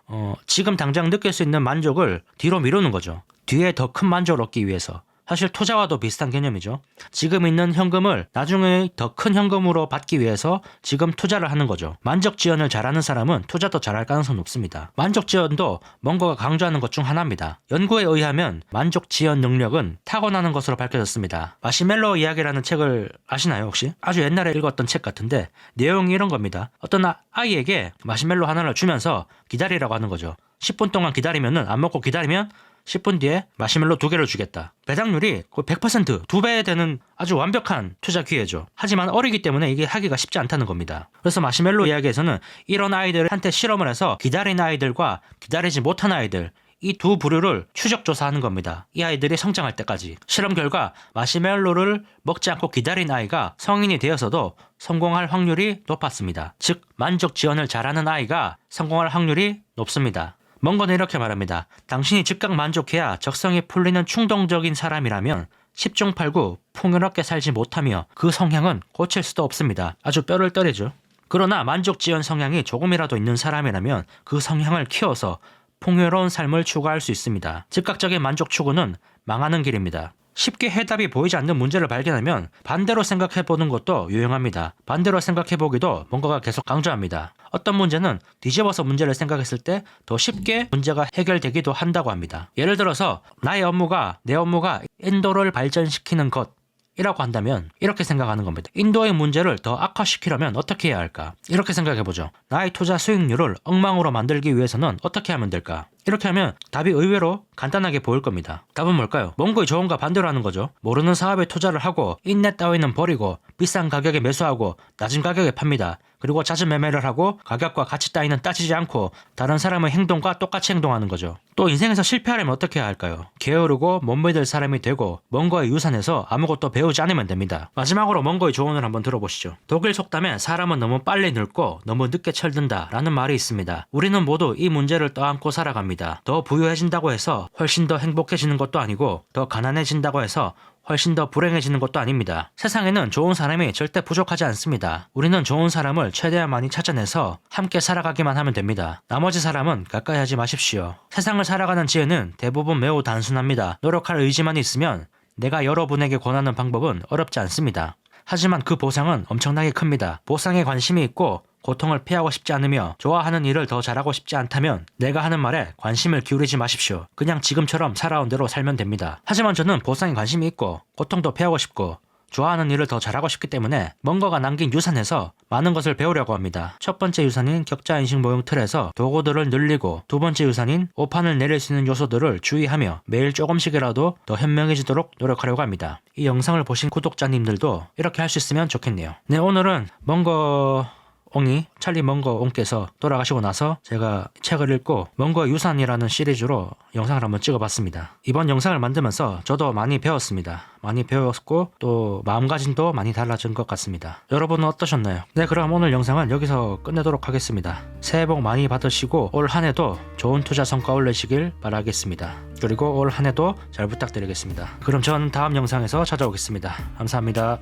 지금 당장 느낄 수 있는 만족을 뒤로 미루는 거죠. 뒤에 더 큰 만족을 얻기 위해서. 사실 투자와도 비슷한 개념이죠. 지금 있는 현금을 나중에 더 큰 현금으로 받기 위해서 지금 투자를 하는 거죠. 만족지연을 잘하는 사람은 투자도 잘할 가능성이 높습니다. 만족지연도 몽고가 강조하는 것 중 하나입니다. 연구에 의하면 만족지연 능력은 타고나는 것으로 밝혀졌습니다. 마시멜로 이야기라는 책을 아시나요 혹시? 아주 옛날에 읽었던 책 같은데 내용이 이런 겁니다. 어떤 아이에게 마시멜로 하나를 주면서 기다리라고 하는 거죠. 10분 동안 기다리면은 안 먹고 기다리면 10분 뒤에 마시멜로 2개를 주겠다. 배당률이 거의 100% 2배 되는 아주 완벽한 투자 기회죠. 하지만 어리기 때문에 이게 하기가 쉽지 않다는 겁니다. 그래서 마시멜로 이야기에서는 이런 아이들한테 실험을 해서 기다린 아이들과 기다리지 못한 아이들 이 두 부류를 추적 조사하는 겁니다. 이 아이들이 성장할 때까지. 실험 결과 마시멜로를 먹지 않고 기다린 아이가 성인이 되어서도 성공할 확률이 높았습니다. 즉 만족 지연을 잘하는 아이가 성공할 확률이 높습니다. 몽고는 이렇게 말합니다. 당신이 즉각 만족해야 적성이 풀리는 충동적인 사람이라면 10중 8구 풍요롭게 살지 못하며 그 성향은 고칠 수도 없습니다. 아주 뼈를 때리죠. 그러나 만족지연 성향이 조금이라도 있는 사람이라면 그 성향을 키워서 풍요로운 삶을 추구할 수 있습니다. 즉각적인 만족 추구는 망하는 길입니다. 쉽게 해답이 보이지 않는 문제를 발견하면 반대로 생각해보는 것도 유용합니다. 반대로 생각해보기도 몽고가 계속 강조합니다. 어떤 문제는 뒤집어서 문제를 생각했을 때 더 쉽게 문제가 해결되기도 한다고 합니다. 예를 들어서 내 업무가 인도를 발전시키는 것 이라고 한다면 이렇게 생각하는 겁니다. 인도의 문제를 더 악화시키려면 어떻게 해야 할까? 이렇게 생각해보죠. 나의 투자 수익률을 엉망으로 만들기 위해서는 어떻게 하면 될까? 이렇게 하면 답이 의외로 간단하게 보일 겁니다. 답은 뭘까요? 몽고의 조언과 반대로 하는 거죠. 모르는 사업에 투자를 하고 인내 따위는 버리고 비싼 가격에 매수하고 낮은 가격에 팝니다. 그리고 잦은 매매를 하고 가격과 가치 따위는 따지지 않고 다른 사람의 행동과 똑같이 행동하는 거죠. 또 인생에서 실패하려면 어떻게 해야 할까요? 게으르고 못 믿을 사람이 되고 몽고의 유산에서 아무것도 배우지 않으면 됩니다. 마지막으로 몽고의 조언을 한번 들어보시죠. 독일 속담에 사람은 너무 빨리 늙고 너무 늦게 철든다 라는 말이 있습니다. 우리는 모두 이 문제를 떠안고 살아갑니다. 더 부유해진다고 해서 훨씬 더 행복해지는 것도 아니고 더 가난해진다고 해서 훨씬 더 불행해지는 것도 아닙니다. 세상에는 좋은 사람이 절대 부족하지 않습니다. 우리는 좋은 사람을 최대한 많이 찾아내서 함께 살아가기만 하면 됩니다. 나머지 사람은 가까이 하지 마십시오. 세상을 살아가는 지혜는 대부분 매우 단순합니다. 노력할 의지만 있으면 내가 여러분에게 권하는 방법은 어렵지 않습니다. 하지만 그 보상은 엄청나게 큽니다. 보상에 관심이 있고 고통을 피하고 싶지 않으며 좋아하는 일을 더 잘하고 싶지 않다면 내가 하는 말에 관심을 기울이지 마십시오. 그냥 지금처럼 살아온 대로 살면 됩니다. 하지만 저는 보상에 관심이 있고 고통도 피하고 싶고 좋아하는 일을 더 잘하고 싶기 때문에 몽고가 남긴 유산에서 많은 것을 배우려고 합니다. 첫 번째 유산인 격자인식 모형 틀에서 도구들을 늘리고 두 번째 유산인 오판을 내릴 수 있는 요소들을 주의하며 매일 조금씩이라도 더 현명해지도록 노력하려고 합니다. 이 영상을 보신 구독자님들도 이렇게 할 수 있으면 좋겠네요. 네, 오늘은 찰리 몽고 옹께서 돌아가시고 나서 제가 책을 읽고 몽고의 유산이라는 시리즈로 영상을 한번 찍어봤습니다. 이번 영상을 만들면서 저도 많이 배웠습니다. 많이 배웠고 또 마음가짐도 많이 달라진 것 같습니다. 여러분은 어떠셨나요? 네, 그럼 오늘 영상은 여기서 끝내도록 하겠습니다. 새해 복 많이 받으시고 올 한해도 좋은 투자 성과 올리시길 바라겠습니다. 그리고 올 한해도 잘 부탁드리겠습니다. 그럼 전 다음 영상에서 찾아오겠습니다. 감사합니다.